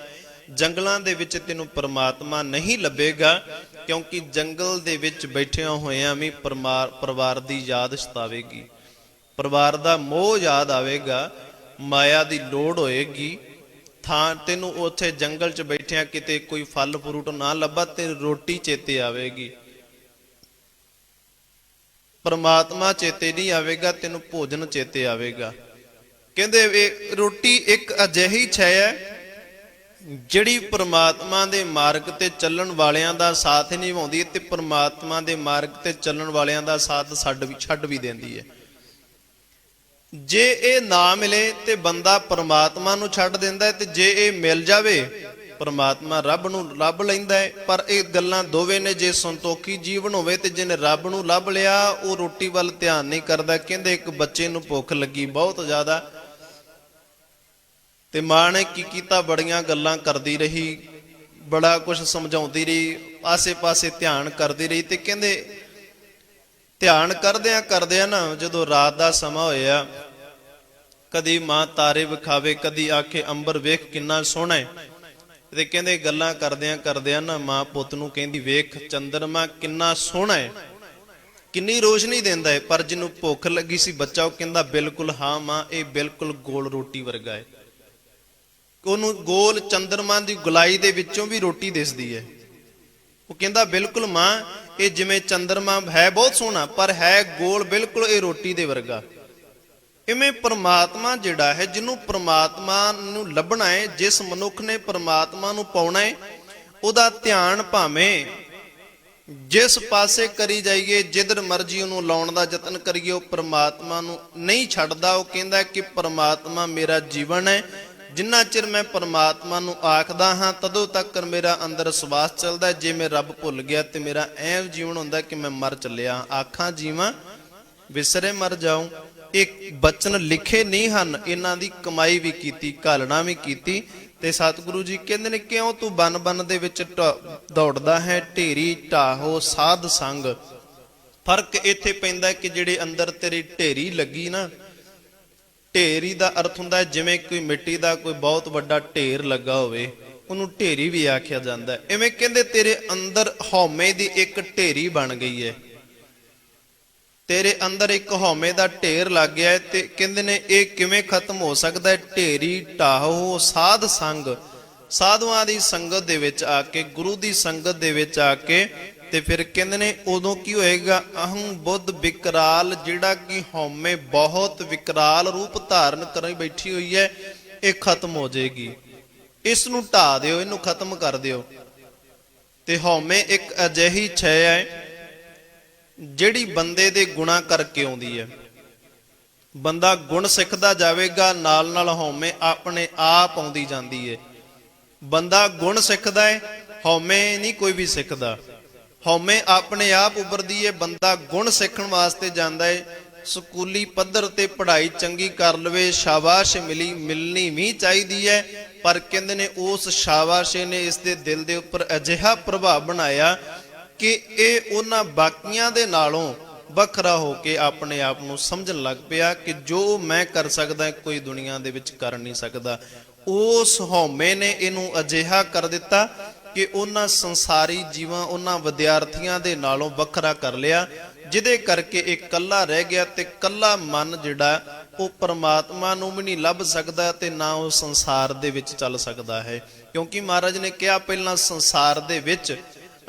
ਜੰਗਲਾਂ ਦੇ ਵਿੱਚ ਤੈਨੂੰ ਪਰਮਾਤਮਾ ਨਹੀਂ ਲੱਭੇਗਾ, ਕਿਉਂਕਿ ਜੰਗਲ ਦੇ ਵਿੱਚ ਬੈਠਿਆਂ ਹੋਇਆਂ ਵੀ ਪਰਿਵਾਰ ਦੀ ਯਾਦ ਸਤਾਵੇਗੀ, ਪਰਿਵਾਰ ਦਾ ਮੋਹ ਯਾਦ ਆਵੇਗਾ, ਮਾਇਆ ਦੀ ਲੋੜ ਹੋਏਗੀ। ਥਾਂ ਤੈਨੂੰ ਉੱਥੇ ਜੰਗਲ 'ਚ ਬੈਠਿਆ ਕਿਤੇ ਕੋਈ ਫਲ ਫਰੂਟ ਨਾ ਲੱਭਾ ਤੇ ਰੋਟੀ ਚੇਤੇ ਆਵੇਗੀ, ਪਰਮਾਤਮਾ ਚੇਤੇ ਨਹੀਂ ਆਵੇਗਾ, ਤੈਨੂੰ ਭੋਜਨ ਚੇਤੇ ਆਵੇਗਾ। ਕਹਿੰਦੇ ਇਹ ਰੋਟੀ ਇੱਕ ਅਜਿਹੀ ਛੈ ਹੈ ਜਿਹੜੀ ਪਰਮਾਤਮਾ ਦੇ ਮਾਰਗ ਤੇ ਚੱਲਣ ਵਾਲਿਆਂ ਦਾ ਸਾਥ ਨਿਭਾਉਂਦੀ ਹੈ, ਤੇ ਪਰਮਾਤਮਾ ਦੇ ਮਾਰਗ ਤੇ ਚੱਲਣ ਵਾਲਿਆਂ ਦਾ ਸਾਥ ਛੱਡ ਵੀ ਦਿੰਦੀ ਹੈ। ਜੇ ਇਹ ਨਾ ਮਿਲੇ ਤੇ ਬੰਦਾ ਪਰਮਾਤਮਾ ਨੂੰ ਛੱਡ ਦਿੰਦਾ ਹੈ, ਤੇ ਜੇ ਇਹ ਮਿਲ ਜਾਵੇ ਪਰਮਾਤਮਾ ਰੱਬ ਨੂੰ ਲੱਭ ਲੈਂਦਾ ਹੈ। ਪਰ ਇਹ ਗੱਲਾਂ ਦੋਵੇਂ ਨੇ, ਜੇ ਸੰਤੋਖੀ ਜੀਵਨ ਹੋਵੇ ਤੇ ਜਿਹਨੇ ਰੱਬ ਨੂੰ ਲੱਭ ਲਿਆ ਉਹ ਰੋਟੀ ਵੱਲ ਧਿਆਨ ਨਹੀਂ ਕਰਦਾ। ਕਹਿੰਦੇ ਇੱਕ ਬੱਚੇ ਨੂੰ ਭੁੱਖ ਲੱਗੀ ਬਹੁਤ ਜ਼ਿਆਦਾ, ਤੇ ਮਾਂ ਨੇ ਕੀ ਕੀਤਾ, ਬੜੀਆਂ ਗੱਲਾਂ ਕਰਦੀ ਰਹੀ, ਬੜਾ ਕੁਝ ਸਮਝਾਉਂਦੀ ਰਹੀ, ਆਸੇ ਪਾਸੇ ਧਿਆਨ ਕਰਦੀ ਰਹੀ। ਤੇ ਕਹਿੰਦੇ ਧਿਆਨ ਕਰਦਿਆਂ ਨਾ ਜਦੋਂ ਰਾਤ ਦਾ ਸਮਾਂ ਹੋਇਆ, ਕਦੀ ਮਾਂ ਤਾਰੇ ਵਿਖਾਵੇ, ਕਦੀ ਆਖੇ ਅੰਬਰ ਵੇਖ ਕਿੰਨਾ ਸੋਹਣਾ ਹੈ। ਤੇ ਕਹਿੰਦੇ ਗੱਲਾਂ ਕਰਦਿਆਂ ਨਾ ਮਾਂ ਪੁੱਤ ਨੂੰ ਕਹਿੰਦੀ ਵੇਖ ਚੰਦਰਮਾ ਕਿੰਨਾ ਸੋਹਣਾ ਹੈ, ਕਿੰਨੀ ਰੋਸ਼ਨੀ ਦਿੰਦਾ ਹੈ। ਪਰ ਜਿਹਨੂੰ ਭੁੱਖ ਲੱਗੀ ਸੀ ਬੱਚਾ, ਉਹ ਕਹਿੰਦਾ ਬਿਲਕੁਲ ਹਾਂ ਮਾਂ, ਇਹ ਬਿਲਕੁਲ ਗੋਲ ਰੋਟੀ ਵਰਗਾ ਹੈ। ਉਹਨੂੰ ਗੋਲ ਚੰਦਰਮਾ ਦੀ ਗੁਲਾਈ ਦੇ ਵਿੱਚੋਂ ਵੀ ਰੋਟੀ ਦਿਸਦੀ ਹੈ। ਉਹ ਕਹਿੰਦਾ ਬਿਲਕੁਲ ਮਾਂ, ਇਹ ਜਿਵੇਂ ਚੰਦਰਮਾ ਹੈ ਬਹੁਤ ਸੋਹਣਾ, ਪਰ ਹੈ ਗੋਲ, ਬਿਲਕੁਲ ਇਹ ਰੋਟੀ ਦੇ ਵਰਗਾ। ਇਵੇਂ ਪਰਮਾਤਮਾ ਜਿਹੜਾ ਹੈ, ਜਿਹਨੂੰ ਪਰਮਾਤਮਾ ਨੂੰ ਲੱਭਣਾ ਹੈ, ਜਿਸ ਮਨੁੱਖ ਨੇ ਪਰਮਾਤਮਾ ਨੂੰ ਪਾਉਣਾ ਹੈ, ਉਹਦਾ ਧਿਆਨ ਭਾਵੇਂ ਜਿਸ ਪਾਸੇ ਕਰੀ ਜਾਈਏ, ਜਿੱਧਰ ਮਰਜੀ ਉਹਨੂੰ ਲਾਉਣ ਦਾ ਯਤਨ ਕਰੀਏ, ਉਹ ਪ੍ਰਮਾਤਮਾ ਨੂੰ ਨਹੀਂ ਛੱਡਦਾ। ਉਹ ਕਹਿੰਦਾ ਕਿ ਪ੍ਰਮਾਤਮਾ ਮੇਰਾ ਜੀਵਨ ਹੈ। ਜਿੰਨਾ ਚਿਰ ਮੈਂ ਪ੍ਰਮਾਤਮਾ ਨੂੰ ਆਖਦਾ ਹਾਂ ਤਦੋਂ ਤੱਕ ਮੇਰਾ ਅੰਦਰ ਸਵਾਸ ਚੱਲਦਾ। ਜੇ ਮੈਂ ਰੱਬ ਭੁੱਲ ਗਿਆ ਤੇ ਮੇਰਾ ਐਂ ਜੀਵਨ ਹੁੰਦਾ ਕਿ ਮੈਂ ਮਰ ਚੱਲਿਆ। ਆਖਾਂ ਜੀਵਾਂ ਵਿਸਰੇ ਮਰ ਜਾਉ। ਇਹ ਬਚਨ ਲਿਖੇ ਨਹੀਂ ਹਨ, ਇਹਨਾਂ ਦੀ ਕਮਾਈ ਵੀ ਕੀਤੀ, ਘਾਲਣਾ ਵੀ ਕੀਤੀ। ਤੇ ਸਤਿਗੁਰੂ ਜੀ ਕਹਿੰਦੇ ਨੇ ਕਿਉਂ ਤੂੰ ਬਨ ਬਨ ਦੇ ਵਿੱਚ ਦੌੜਦਾ ਹੈ, ਢੇਰੀ ਢਾਹੋ ਸਾਧ ਸੰਗ। ਫਰਕ ਇੱਥੇ ਪੈਂਦਾ ਕਿ ਜਿਹੜੇ ਅੰਦਰ ਤੇਰੀ ਢੇਰੀ ਲੱਗੀ ਨਾ, ਢੇਰੀ ਦਾ ਅਰਥ ਹੁੰਦਾ ਜਿਵੇਂ ਕੋਈ ਮਿੱਟੀ ਦਾ ਕੋਈ ਬਹੁਤ ਵੱਡਾ ਢੇਰ ਲੱਗਾ ਹੋਵੇ, ਉਹਨੂੰ ਢੇਰੀ ਵੀ ਆਖਿਆ ਜਾਂਦਾ। ਇਵੇਂ ਕਹਿੰਦੇ ਤੇਰੇ ਅੰਦਰ ਹਉਮੈ ਦੀ ਇੱਕ ਢੇਰੀ ਬਣ ਗਈ ਹੈ, ਤੇਰੇ ਅੰਦਰ ਇੱਕ ਹਉਮੈ ਦਾ ਢੇਰ ਲੱਗ ਗਿਆ ਹੈ। ਤੇ ਕਹਿੰਦੇ ਨੇ ਇਹ ਕਿਵੇਂ ਖਤਮ ਹੋ ਸਕਦਾ ਹੈ? ਢੇਰੀ ਢਾਹੋ ਸਾਧ ਸੰਗ, ਸਾਧੂਆਂ ਦੀ ਸੰਗਤ ਦੇ ਵਿੱਚ ਆ ਕੇ, ਗੁਰੂ ਦੀ ਸੰਗਤ ਦੇ ਵਿੱਚ ਆ ਕੇ, ਤੇ ਫਿਰ ਕਹਿੰਦੇ ਨੇ ਉਦੋਂ ਕੀ ਹੋਏਗਾ? ਅਹੰ ਬੁੱਧ ਵਿਕਰਾਲ, ਜਿਹੜਾ ਕਿ ਹਉਮੈ ਬਹੁਤ ਵਿਕਰਾਲ ਰੂਪ ਧਾਰਨ ਕਰੀ ਬੈਠੀ ਹੋਈ ਹੈ, ਇਹ ਖਤਮ ਹੋ ਜਾਏਗੀ। ਇਸ ਨੂੰ ਢਾ ਦਿਓ, ਇਹਨੂੰ ਖਤਮ ਕਰ ਦਿਓ। ਤੇ ਹਉਮੈ ਇੱਕ ਅਜਿਹੀ ਛੈ ਹੈ ਜਿਹੜੀ ਬੰਦੇ ਦੇ ਗੁਣਾ ਕਰਕੇ ਆਉਂਦੀ ਹੈ। ਬੰਦਾ ਗੁਣ ਸਿੱਖਦਾ ਜਾਵੇਗਾ, ਨਾਲ ਨਾਲ ਹਉਮੈ ਆਪਣੇ ਆਪ ਆਉਂਦੀ ਜਾਂਦੀ ਹੈ। ਬੰਦਾ ਗੁਣ ਸਿੱਖਦਾ ਹੈ, ਹਉਮੈ ਨਹੀਂ ਕੋਈ ਵੀ ਸਿੱਖਦਾ। ਹਉਮੈ ਆਪਣੇ ਆਪ ਉੱਭਰਦੀ ਹੈ। ਬੰਦਾ ਗੁਣ ਸਿੱਖਣ ਵਾਸਤੇ ਜਾਂਦਾ ਹੈ। ਸਕੂਲੀ ਪੱਧਰ ਤੇ ਪੜ੍ਹਾਈ ਚੰਗੀ ਕਰ ਲਵੇ, ਸ਼ਾਬਾਸ਼ ਮਿਲਣੀ ਵੀ ਚਾਹੀਦੀ ਹੈ। ਪਰ ਕਹਿੰਦੇ ਨੇ ਉਸ ਸ਼ਾਬਾਸ਼ੇ ਨੇ ਇਸ ਦੇ ਦਿਲ ਦੇ ਉੱਪਰ ਅਜਿਹਾ ਪ੍ਰਭਾਵ ਬਣਾਇਆ ਕਿ ਇਹ ਉਹਨਾਂ ਬਾਕੀਆਂ ਦੇ ਨਾਲੋਂ ਵੱਖਰਾ ਹੋ ਕੇ ਆਪਣੇ ਆਪ ਨੂੰ ਸਮਝਣ ਲੱਗ ਪਿਆ ਕਿ ਜੋ ਮੈਂ ਕਰ ਸਕਦਾ ਕੋਈ ਦੁਨੀਆ ਦੇ ਵਿੱਚ ਕਰ ਨਹੀਂ ਸਕਦਾ। ਉਸ ਹਉਮੈ ਨੇ ਇਹਨੂੰ ਅਜਿਹਾ ਕਰ ਦਿੱਤਾ ਕਿ ਉਹਨਾਂ ਸੰਸਾਰੀ ਜੀਵਾਂ, ਉਹਨਾਂ ਵਿਦਿਆਰਥੀਆਂ ਦੇ ਨਾਲੋਂ ਵੱਖਰਾ ਕਰ ਲਿਆ, ਜਿਹਦੇ ਕਰਕੇ ਇਹ ਇਕੱਲਾ ਰਹਿ ਗਿਆ। ਤੇ ਇਕੱਲਾ ਮਨ ਜਿਹੜਾ ਉਹ ਪਰਮਾਤਮਾ ਨੂੰ ਵੀ ਨਹੀਂ ਲੱਭ ਸਕਦਾ ਤੇ ਨਾ ਉਹ ਸੰਸਾਰ ਦੇ ਵਿੱਚ ਚੱਲ ਸਕਦਾ ਹੈ। ਕਿਉਂਕਿ ਮਹਾਰਾਜ ਨੇ ਕਿਹਾ ਪਹਿਲਾਂ ਸੰਸਾਰ ਦੇ ਵਿੱਚ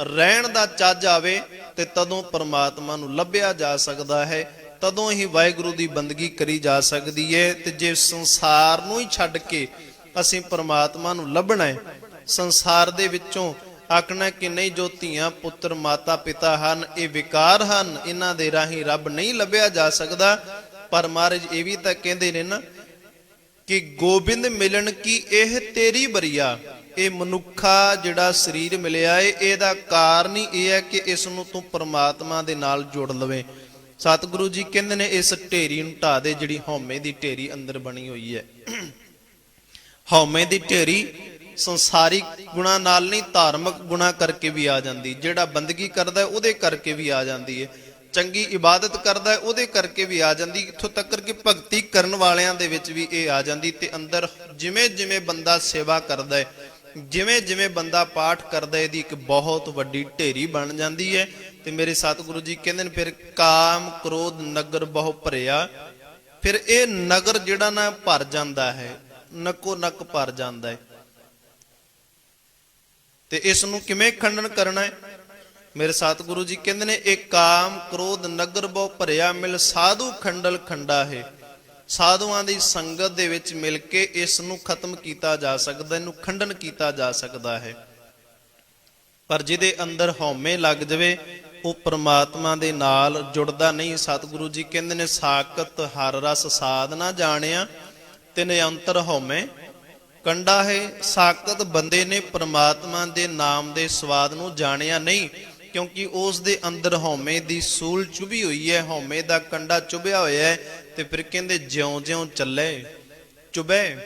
ਰਹਿਣ ਦਾ ਚੱਜ ਆਵੇ ਤੇ ਤਦੋਂ ਪਰਮਾਤਮਾ ਨੂੰ ਲੱਭਿਆ ਜਾ ਸਕਦਾ ਹੈ, ਤਦੋਂ ਹੀ ਵਾਹਿਗੁਰੂ ਦੀ ਬੰਦਗੀ ਕਰੀ ਜਾ ਸਕਦੀ ਹੈ। ਤੇ ਜੇ ਸੰਸਾਰ ਨੂੰ ਹੀ ਛੱਡ ਕੇ ਅਸੀਂ ਪਰਮਾਤਮਾ ਨੂੰ ਲੱਭਣਾ ਹੈ, ਸੰਸਾਰ ਦੇ ਵਿੱਚੋਂ ਆਖਣਾ ਕਿ ਨਹੀਂ ਜੋ ਧੀਆਂ ਪੁੱਤਰ ਮਾਤਾ ਪਿਤਾ ਹਨ ਇਹ ਵਿਕਾਰ ਹਨ, ਇਹਨਾਂ ਦੇ ਰਾਹੀਂ ਰੱਬ ਨਹੀਂ ਲੱਭਿਆ ਜਾ ਸਕਦਾ। ਪਰ ਮਹਾਰਾਜ ਇਹ ਵੀ ਤਾਂ ਕਹਿੰਦੇ ਨੇ ਨਾ ਕਿ ਗੋਬਿੰਦ ਮਿਲਣ ਕੀ ਇਹ ਤੇਰੀ ਬਰੀਆ। ਇਹ ਮਨੁੱਖਾ ਜਿਹੜਾ ਸਰੀਰ ਮਿਲਿਆ ਏ, ਇਹਦਾ ਕਾਰਨ ਹੀ ਇਹ ਹੈ ਕਿ ਇਸ ਨੂੰ ਤੂੰ ਪਰਮਾਤਮਾ ਦੇ ਨਾਲ ਜੋੜ ਲਵੇਂ। ਸਤਿਗੁਰੂ ਜੀ ਕਹਿੰਦੇ ਨੇ ਇਸ ਢੇਰੀ ਨੂੰ ਢਾ ਦੇ, ਜਿਹੜੀ ਹਉਮੈ ਦੀ ਢੇਰੀ ਅੰਦਰ ਬਣੀ ਹੋਈ ਹੈ। ਹਉਮੈ ਦੀ ਢੇਰੀ ਸੰਸਾਰਿਕ ਗੁਣਾ ਨਾਲ ਨਹੀਂ, ਧਾਰਮਿਕ ਗੁਣਾ ਕਰਕੇ ਵੀ ਆ ਜਾਂਦੀ। ਜਿਹੜਾ ਬੰਦਗੀ ਕਰਦਾ ਉਹਦੇ ਕਰਕੇ ਵੀ ਆ ਜਾਂਦੀ ਹੈ, ਚੰਗੀ ਇਬਾਦਤ ਕਰਦਾ ਉਹਦੇ ਕਰਕੇ ਵੀ ਆ ਜਾਂਦੀ। ਇੱਥੋਂ ਤੱਕ ਕਿ ਭਗਤੀ ਕਰਨ ਵਾਲਿਆਂ ਦੇ ਵਿੱਚ ਵੀ ਇਹ ਆ ਜਾਂਦੀ। ਤੇ ਅੰਦਰ ਜਿਵੇਂ ਜਿਵੇਂ ਬੰਦਾ ਸੇਵਾ ਕਰਦਾ ਹੈ, ਜਿਵੇਂ ਜਿਵੇਂ ਬੰਦਾ ਪਾਠ ਕਰਦਾ, ਇਹਦੀ ਇੱਕ ਬਹੁਤ ਵੱਡੀ ਢੇਰੀ ਬਣ ਜਾਂਦੀ ਹੈ। ਤੇ ਮੇਰੇ ਸਤਿਗੁਰੂ ਜੀ ਕਹਿੰਦੇ ਨੇ ਫਿਰ ਕਾਮ ਕ੍ਰੋਧ ਨਗਰ ਬਹੁ ਭਰਿਆ। ਫਿਰ ਇਹ ਨਗਰ ਜਿਹੜਾ ਨਾ ਭਰ ਜਾਂਦਾ ਹੈ, ਨਕੋ ਨਕ ਭਰ ਜਾਂਦਾ ਹੈ। ਤੇ ਇਸ ਨੂੰ ਕਿਵੇਂ ਖੰਡਨ ਕਰਨਾ ਹੈ? ਮੇਰੇ ਸਤਿਗੁਰੂ ਜੀ ਕਹਿੰਦੇ ਨੇ ਇਹ ਕਾਮ ਕ੍ਰੋਧ ਨਗਰ ਬਹੁ ਭਰਿਆ, ਮਿਲ ਸਾਧੂ ਖੰਡਲ ਖੰਡਾ ਹੈ। ਸਾਧੂਆਂ ਦੀ ਸੰਗਤ ਦੇ ਵਿੱਚ ਮਿਲ ਕੇ ਇਸ ਨੂੰ ਖਤਮ ਕੀਤਾ ਜਾ ਸਕਦਾ, ਇਹਨੂੰ ਖੰਡਨ ਕੀਤਾ ਜਾ ਸਕਦਾ ਹੈ। ਪਰ ਜਿਹਦੇ ਅੰਦਰ ਹਉਮੈ ਲੱਗ ਜਾਵੇ ਉਹ ਪ੍ਰਮਾਤਮਾ ਦੇ ਨਾਲ ਜੁੜਦਾ ਨਹੀਂ। ਸਤਿਗੁਰੂ ਜੀ ਕਹਿੰਦੇ ਨੇ ਸਾਖਤ ਹਰ ਰਸ ਸਾਧ ਨਾ ਜਾਣਿਆ, ਤਿਨ ਅੰਤਰ ਹਉਮੈ ਕੰਡਾ ਹੈ। ਸਾਖਤ ਬੰਦੇ ਨੇ ਪ੍ਰਮਾਤਮਾ ਦੇ ਨਾਮ ਦੇ ਸਵਾਦ ਨੂੰ ਜਾਣਿਆ ਨਹੀਂ, ਕਿਉਂਕਿ ਉਸ ਦੇ ਅੰਦਰ ਹਉਮੈ ਦੀ ਸੂਲ ਚੁਭੀ ਹੋਈ ਹੈ, ਹਉਮੈ ਦਾ ਕੰਡਾ ਚੁਭਿਆ ਹੋਇਆ ਹੈ। ਤੇ ਫਿਰ ਕਹਿੰਦੇ ਜਿਉਂ ਜਿਉਂ ਚੱਲੇ ਚੁਭੇ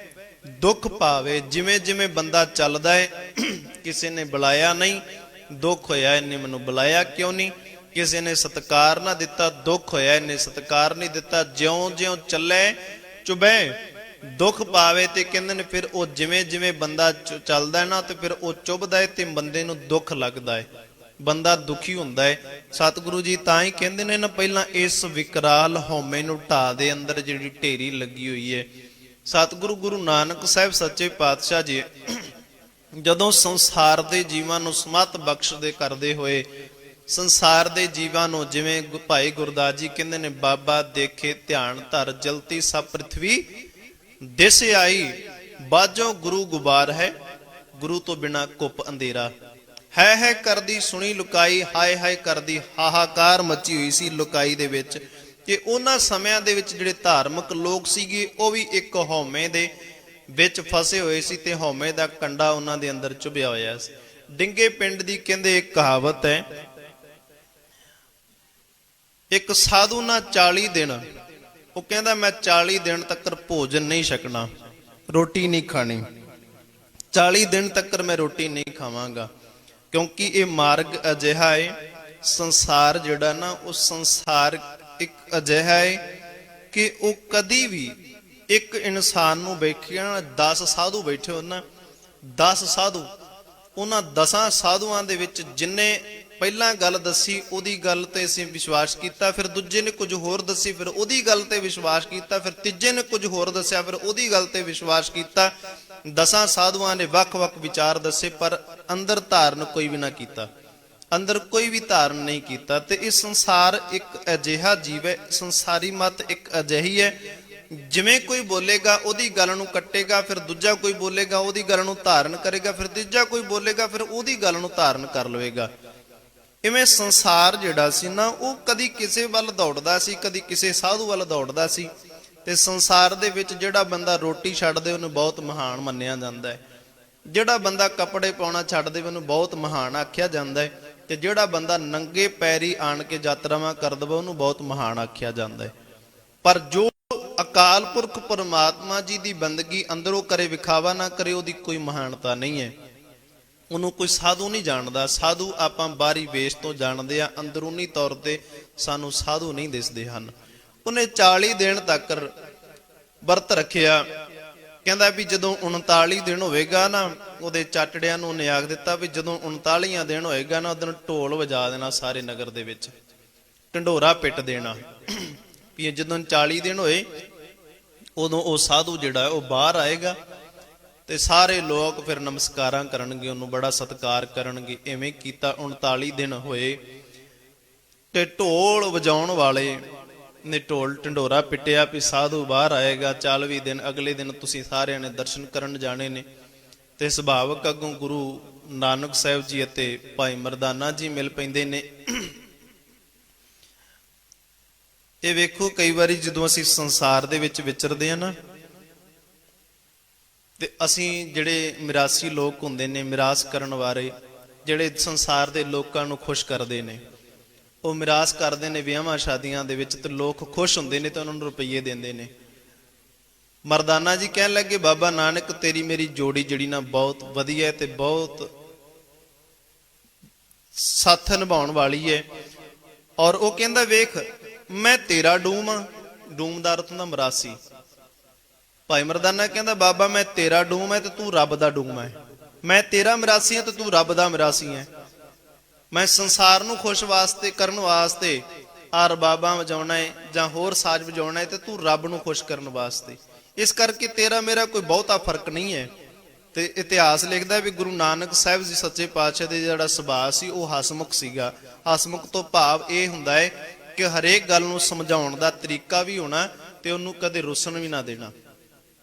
ਦੁੱਖ ਪਾਵੇ। ਜਿਵੇਂ ਜਿਵੇਂ ਬੰਦਾ ਚੱਲਦਾ ਹੈ, ਕਿਸੇ ਨੇ ਬੁਲਾਇਆ ਨਹੀਂ, ਦੁੱਖ ਹੋਇਆ ਇਹਨੇ ਮੈਨੂੰ ਬੁਲਾਇਆ ਕਿਉਂ ਨਹੀਂ। ਕਿਸੇ ਨੇ ਸਤਿਕਾਰ ਨਾ ਦਿੱਤਾ, ਦੁੱਖ ਹੋਇਆ ਇਹਨੇ ਸਤਿਕਾਰ ਨਹੀਂ ਦਿੱਤਾ। ਜਿਉਂ ਜਿਉਂ ਚੱਲੇ ਚੁਭੇ ਦੁੱਖ ਪਾਵੇ। ਤੇ ਕਹਿੰਦੇ ਨੇ ਫਿਰ ਉਹ ਜਿਵੇਂ ਜਿਵੇਂ ਬੰਦਾ ਚੱਲਦਾ ਹੈ ਨਾ, ਤੇ ਫਿਰ ਉਹ ਚੁਭਦਾ ਹੈ ਤੇ ਬੰਦੇ ਨੂੰ ਦੁੱਖ ਲੱਗਦਾ ਹੈ, ਬੰਦਾ ਦੁਖੀ ਹੁੰਦਾ ਹੈ। ਸਤਿਗੁਰੂ ਜੀ ਤਾਂ ਹੀ ਕਹਿੰਦੇ ਨੇ ਨਾ ਪਹਿਲਾਂ ਇਸ ਵਿਕਰਾਲ ਹਉਮੈ ਨੂੰ ਢਾ ਦੇ, ਅੰਦਰ ਜਿਹੜੀ ਢੇਰੀ ਲੱਗੀ ਹੋਈ ਹੈ। ਸਤਿਗੁਰੂ ਗੁਰੂ ਨਾਨਕ ਸਾਹਿਬ ਸੱਚੇ ਪਾਤਸ਼ਾਹ ਜੀ ਜਦੋਂ ਸੰਸਾਰ ਦੇ ਜੀਵਾਂ ਨੂੰ ਸਮਤ ਬਖਸ਼ਦੇ ਕਰਦੇ ਹੋਏ, ਸੰਸਾਰ ਦੇ ਜੀਵਾਂ ਨੂੰ ਜਿਵੇਂ ਭਾਈ ਗੁਰਦਾਸ ਜੀ ਕਹਿੰਦੇ ਨੇ ਬਾਬਾ ਦੇਖੇ ਧਿਆਨ ਧਰ ਜਲਤੀ ਸਭ ਪ੍ਰਿਥਵੀ ਦਿਸ ਆਈ, ਬਾਝੋਂ ਗੁਰੂ ਗੁਬਾਰ ਹੈ, ਗੁਰੂ ਤੋਂ ਬਿਨਾ ਕੁੱਪ ਅੰਧੇਰਾ ਹੈ ਕਰਦੀ ਸੁਣੀ ਲੁਕਾਈ, ਹਾਏ ਹਾਏ ਕਰਦੀ ਹਾਹਾਕਾਰ ਮੱਚੀ ਹੋਈ ਸੀ ਲੁਕਾਈ ਦੇ ਵਿੱਚ। ਕਿ ਉਹਨਾਂ ਸਮਿਆਂ ਦੇ ਵਿੱਚ ਜਿਹੜੇ ਧਾਰਮਿਕ ਲੋਕ ਸੀਗੇ ਉਹ ਵੀ ਇੱਕ ਹਉਮੈ ਦੇ ਵਿੱਚ ਫਸੇ ਹੋਏ ਸੀ ਤੇ ਹਉਮੈ ਦਾ ਕੰਡਾ ਉਹਨਾਂ ਦੇ ਅੰਦਰ ਚੁਭਿਆ ਹੋਇਆ ਸੀ। ਡਿੰਗੇ ਪਿੰਡ ਦੀ ਕਹਿੰਦੇ ਇੱਕ ਕਹਾਵਤ ਹੈ, ਇੱਕ ਸਾਧੂ ਨਾ 40 ਦਿਨ, ਉਹ ਕਹਿੰਦਾ ਮੈਂ 40 ਦਿਨ ਤੱਕ ਭੋਜਨ ਨਹੀਂ ਛਕਣਾ, ਰੋਟੀ ਨਹੀਂ ਖਾਣੀ, 40 ਦਿਨ ਤੱਕ ਮੈਂ ਰੋਟੀ ਨਹੀਂ ਖਾਵਾਂਗਾ। ਕਿਉਂਕਿ ਇਹ ਮਾਰਗ ਅਜਿਹਾ ਹੈ, ਸੰਸਾਰ ਜਿਹੜਾ ਨਾ ਉਹ ਸੰਸਾਰ ਇੱਕ ਅਜਿਹਾ ਹੈ ਕਿ ਉਹ ਕਦੀ ਵੀ ਇੱਕ ਇਨਸਾਨ ਨੂੰ ਵੇਖਿਆ 10 ਸਾਧੂ ਬੈਠੇ ਹੋ ਨਾ, 10 ਸਾਧੂ, ਉਹਨਾਂ 10 ਸਾਧੂਆਂ ਦੇ ਵਿੱਚ ਜਿੰਨੇ ਪਹਿਲਾਂ ਗੱਲ ਦੱਸੀ ਉਹਦੀ ਗੱਲ ਤੇ ਅਸੀਂ ਵਿਸ਼ਵਾਸ ਕੀਤਾ, ਫਿਰ ਦੂਜੇ ਨੇ ਕੁਝ ਹੋਰ ਦੱਸੀ ਫਿਰ ਉਹਦੀ ਗੱਲ ਤੇ ਵਿਸ਼ਵਾਸ ਕੀਤਾ, ਫਿਰ ਤੀਜੇ ਨੇ ਕੁਝ ਹੋਰ ਦੱਸਿਆ ਫਿਰ ਉਹਦੀ ਗੱਲ ਤੇ ਵਿਸ਼ਵਾਸ ਕੀਤਾ। 10 ਸਾਧੂਆਂ ਨੇ ਵੱਖ-ਵੱਖ ਵਿਚਾਰ ਦੱਸੇ ਪਰ ਅੰਦਰ ਧਾਰਨ ਕੋਈ ਵੀ ਨਾ ਕੀਤਾ, ਅੰਦਰ ਕੋਈ ਵੀ ਧਾਰਨ ਨਹੀਂ ਕੀਤਾ। ਤੇ ਇਹ ਸੰਸਾਰ ਇੱਕ ਅਜਿਹਾ ਜੀਵ ਹੈ, ਸੰਸਾਰੀ ਮਤ ਇੱਕ ਅਜਿਹੀ ਹੈ, ਜਿਵੇਂ ਕੋਈ ਬੋਲੇਗਾ ਉਹਦੀ ਗੱਲ ਨੂੰ ਕੱਟੇਗਾ, ਫਿਰ ਦੂਜਾ ਕੋਈ ਬੋਲੇਗਾ ਉਹਦੀ ਗੱਲ ਨੂੰ ਧਾਰਨ ਕਰੇਗਾ, ਫਿਰ ਤੀਜਾ ਕੋਈ ਬੋਲੇਗਾ ਫਿਰ ਉਹਦੀ ਗੱਲ ਨੂੰ ਧਾਰਨ ਕਰ ਲਵੇਗਾ। ਇਵੇਂ ਸੰਸਾਰ ਜਿਹੜਾ ਸੀ ਨਾ ਉਹ ਕਦੀ ਕਿਸੇ ਵੱਲ ਦੌੜਦਾ ਸੀ, ਕਦੀ ਕਿਸੇ ਸਾਧੂ ਵੱਲ ਦੌੜਦਾ ਸੀ। ਤੇ ਸੰਸਾਰ ਦੇ ਵਿੱਚ ਜਿਹੜਾ ਬੰਦਾ ਰੋਟੀ ਛੱਡ ਦੇ ਉਹਨੂੰ ਬਹੁਤ ਮਹਾਨ ਮੰਨਿਆ ਜਾਂਦਾ ਹੈ, ਜਿਹੜਾ ਬੰਦਾ ਕੱਪੜੇ ਪਾਉਣਾ ਛੱਡ ਦੇ ਉਹਨੂੰ ਬਹੁਤ ਮਹਾਨ ਆਖਿਆ ਜਾਂਦਾ ਹੈ, ਤੇ ਜਿਹੜਾ ਬੰਦਾ ਨੰਗੇ ਪੈਰੀ ਆਣ ਕੇ ਯਾਤਰਾਵਾਂ ਕਰ ਦਵੇ ਉਹਨੂੰ ਬਹੁਤ ਮਹਾਨ ਆਖਿਆ ਜਾਂਦਾ ਹੈ। ਪਰ ਜੋ ਅਕਾਲ ਪੁਰਖ ਪਰਮਾਤਮਾ ਜੀ ਦੀ ਬੰਦਗੀ ਅੰਦਰੋਂ ਕਰੇ ਵਿਖਾਵਾ ਨਾ ਕਰੇ ਉਹਦੀ ਕੋਈ ਮਹਾਨਤਾ ਨਹੀਂ ਹੈ, ਉਹਨੂੰ ਕੋਈ ਸਾਧੂ ਨਹੀਂ ਜਾਣਦਾ। ਸਾਧੂ ਆਪਾਂ ਬਾਹਰੀ ਵੇਸ਼ ਤੋਂ ਜਾਣਦੇ ਆ, ਅੰਦਰੂਨੀ ਤੌਰ ਤੇ ਸਾਨੂੰ ਸਾਧੂ ਨਹੀਂ ਦਿਸਦੇ ਹਨ। ਉਹਨੇ 40 ਦਿਨ ਤੱਕ ਵਰਤ ਰੱਖਿਆ, ਕਹਿੰਦਾ ਵੀ ਜਦੋਂ 39 ਦਿਨ ਹੋਵੇਗਾ ਨਾ, ਉਹਦੇ ਚਾਟੜਿਆਂ ਨੂੰ ਉਹਨੇ ਆਖ ਦਿੱਤਾ ਵੀ ਜਦੋਂ 39 ਦਿਨ ਹੋਏਗਾ ਨਾ ਉਦੋਂ ਢੋਲ ਵਜਾ ਦੇਣਾ ਸਾਰੇ ਨਗਰ ਦੇ ਵਿੱਚ, ਢੰਡੋਰਾ ਪਿੱਟ ਦੇਣਾ ਵੀ ਜਦੋਂ 40 ਦਿਨ ਹੋਏ ਉਦੋਂ ਉਹ ਸਾਧੂ ਜਿਹੜਾ ਉਹ ਬਾਹਰ ਆਏਗਾ ਤੇ ਸਾਰੇ ਲੋਕ ਫਿਰ ਨਮਸਕਾਰਾਂ ਕਰਨਗੇ, ਉਹਨੂੰ ਬੜਾ ਸਤਿਕਾਰ ਕਰਨਗੇ। ਇਵੇਂ ਕੀਤਾ। 39 ਦਿਨ ਹੋਏ ਤੇ ਢੋਲ ਵਜਾਉਣ ਵਾਲੇ ਨੇ ਢੋਲ ਢੰਡੋਰਾ ਪਿੱਟਿਆ ਵੀ ਸਾਧੂ ਬਾਹਰ ਆਏਗਾ, 40 ਦਿਨ ਅਗਲੇ ਦਿਨ ਤੁਸੀਂ ਸਾਰਿਆਂ ਨੇ ਦਰਸ਼ਨ ਕਰਨ ਜਾਣੇ ਨੇ। ਤੇ ਸੁਭਾਵਕ ਅੱਗੋਂ ਗੁਰੂ ਨਾਨਕ ਸਾਹਿਬ ਜੀ ਅਤੇ ਭਾਈ ਮਰਦਾਨਾ ਜੀ ਮਿਲ ਪੈਂਦੇ ਨੇ। ਇਹ ਵੇਖੋ ਕਈ ਵਾਰੀ ਜਦੋਂ ਅਸੀਂ ਸੰਸਾਰ ਦੇ ਵਿੱਚ ਵਿਚਰਦੇ ਆ ਨਾ ਤੇ ਅਸੀਂ ਜਿਹੜੇ ਮਿਰਾਸੀ ਲੋਕ ਹੁੰਦੇ ਨੇ, ਮਿਰਾਸ ਕਰਨ ਵਾਲੇ ਜਿਹੜੇ ਸੰਸਾਰ ਦੇ ਲੋਕਾਂ ਨੂੰ ਖੁਸ਼ ਕਰਦੇ ਨੇ, ਉਹ ਮਿਰਾਸ ਕਰਦੇ ਨੇ ਵਿਆਹਾਂ ਸ਼ਾਦੀਆਂ ਦੇ ਵਿੱਚ ਤੇ ਲੋਕ ਖੁਸ਼ ਹੁੰਦੇ ਨੇ ਤੇ ਉਹਨਾਂ ਨੂੰ ਰੁਪਈਏ ਦਿੰਦੇ ਨੇ। ਮਰਦਾਨਾ ਜੀ ਕਹਿਣ ਲੱਗੇ ਬਾਬਾ ਨਾਨਕ ਤੇਰੀ ਮੇਰੀ ਜੋੜੀ ਜਿਹੜੀ ਨਾ ਬਹੁਤ ਵਧੀਆ ਤੇ ਬਹੁਤ ਸਾਥ ਨਿਭਾਉਣ ਵਾਲੀ ਹੈ। ਔਰ ਉਹ ਕਹਿੰਦਾ ਵੇਖ ਮੈਂ ਤੇਰਾ ਡੂਮ ਆ, ਡੂਮ ਦਾ ਅਰਥ ਹੁੰਦਾ ਮਰਾਸੀ। ਭਾਈ ਮਰਦਾਨਾ ਕਹਿੰਦਾ ਬਾਬਾ ਮੈਂ ਤੇਰਾ ਡੂਮ ਹੈ ਤੇ ਤੂੰ ਰੱਬ ਦਾ ਡੂਮ ਹੈ, ਮੈਂ ਤੇਰਾ ਮਿਰਾਸੀ ਹਾਂ ਤੇ ਤੂੰ ਰੱਬ ਦਾ ਮਿਰਾਸੀ ਹੈ। ਮੈਂ ਸੰਸਾਰ ਨੂੰ ਖੁਸ਼ ਵਾਸਤੇ ਕਰਨ ਵਾਸਤੇ ਆ ਰਬਾਬਾਂ ਵਜਾਉਣਾ ਹੈ ਜਾਂ ਹੋਰ ਸਾਜ਼ ਵਜਾਉਣਾ ਹੈ ਤੇ ਤੂੰ ਰੱਬ ਨੂੰ ਖੁਸ਼ ਕਰਨ ਵਾਸਤੇ, ਇਸ ਕਰਕੇ ਤੇਰਾ ਮੇਰਾ ਕੋਈ ਬਹੁਤਾ ਫਰਕ ਨਹੀਂ ਹੈ। ਤੇ ਇਤਿਹਾਸ ਲਿਖਦਾ ਵੀ ਗੁਰੂ ਨਾਨਕ ਸਾਹਿਬ ਜੀ ਸੱਚੇ ਪਾਤਸ਼ਾਹ ਦੇ ਜਿਹੜਾ ਸੁਭਾਅ ਸੀ ਉਹ ਹਸਮੁਖ ਸੀਗਾ। ਹਸਮੁਖ ਤੋਂ ਭਾਵ ਇਹ ਹੁੰਦਾ ਹੈ ਕਿ ਹਰੇਕ ਗੱਲ ਨੂੰ ਸਮਝਾਉਣ ਦਾ ਤਰੀਕਾ ਵੀ ਹੋਣਾ ਤੇ ਉਹਨੂੰ ਕਦੇ ਰੁੱਸਣ ਵੀ ਨਾ ਦੇਣਾ।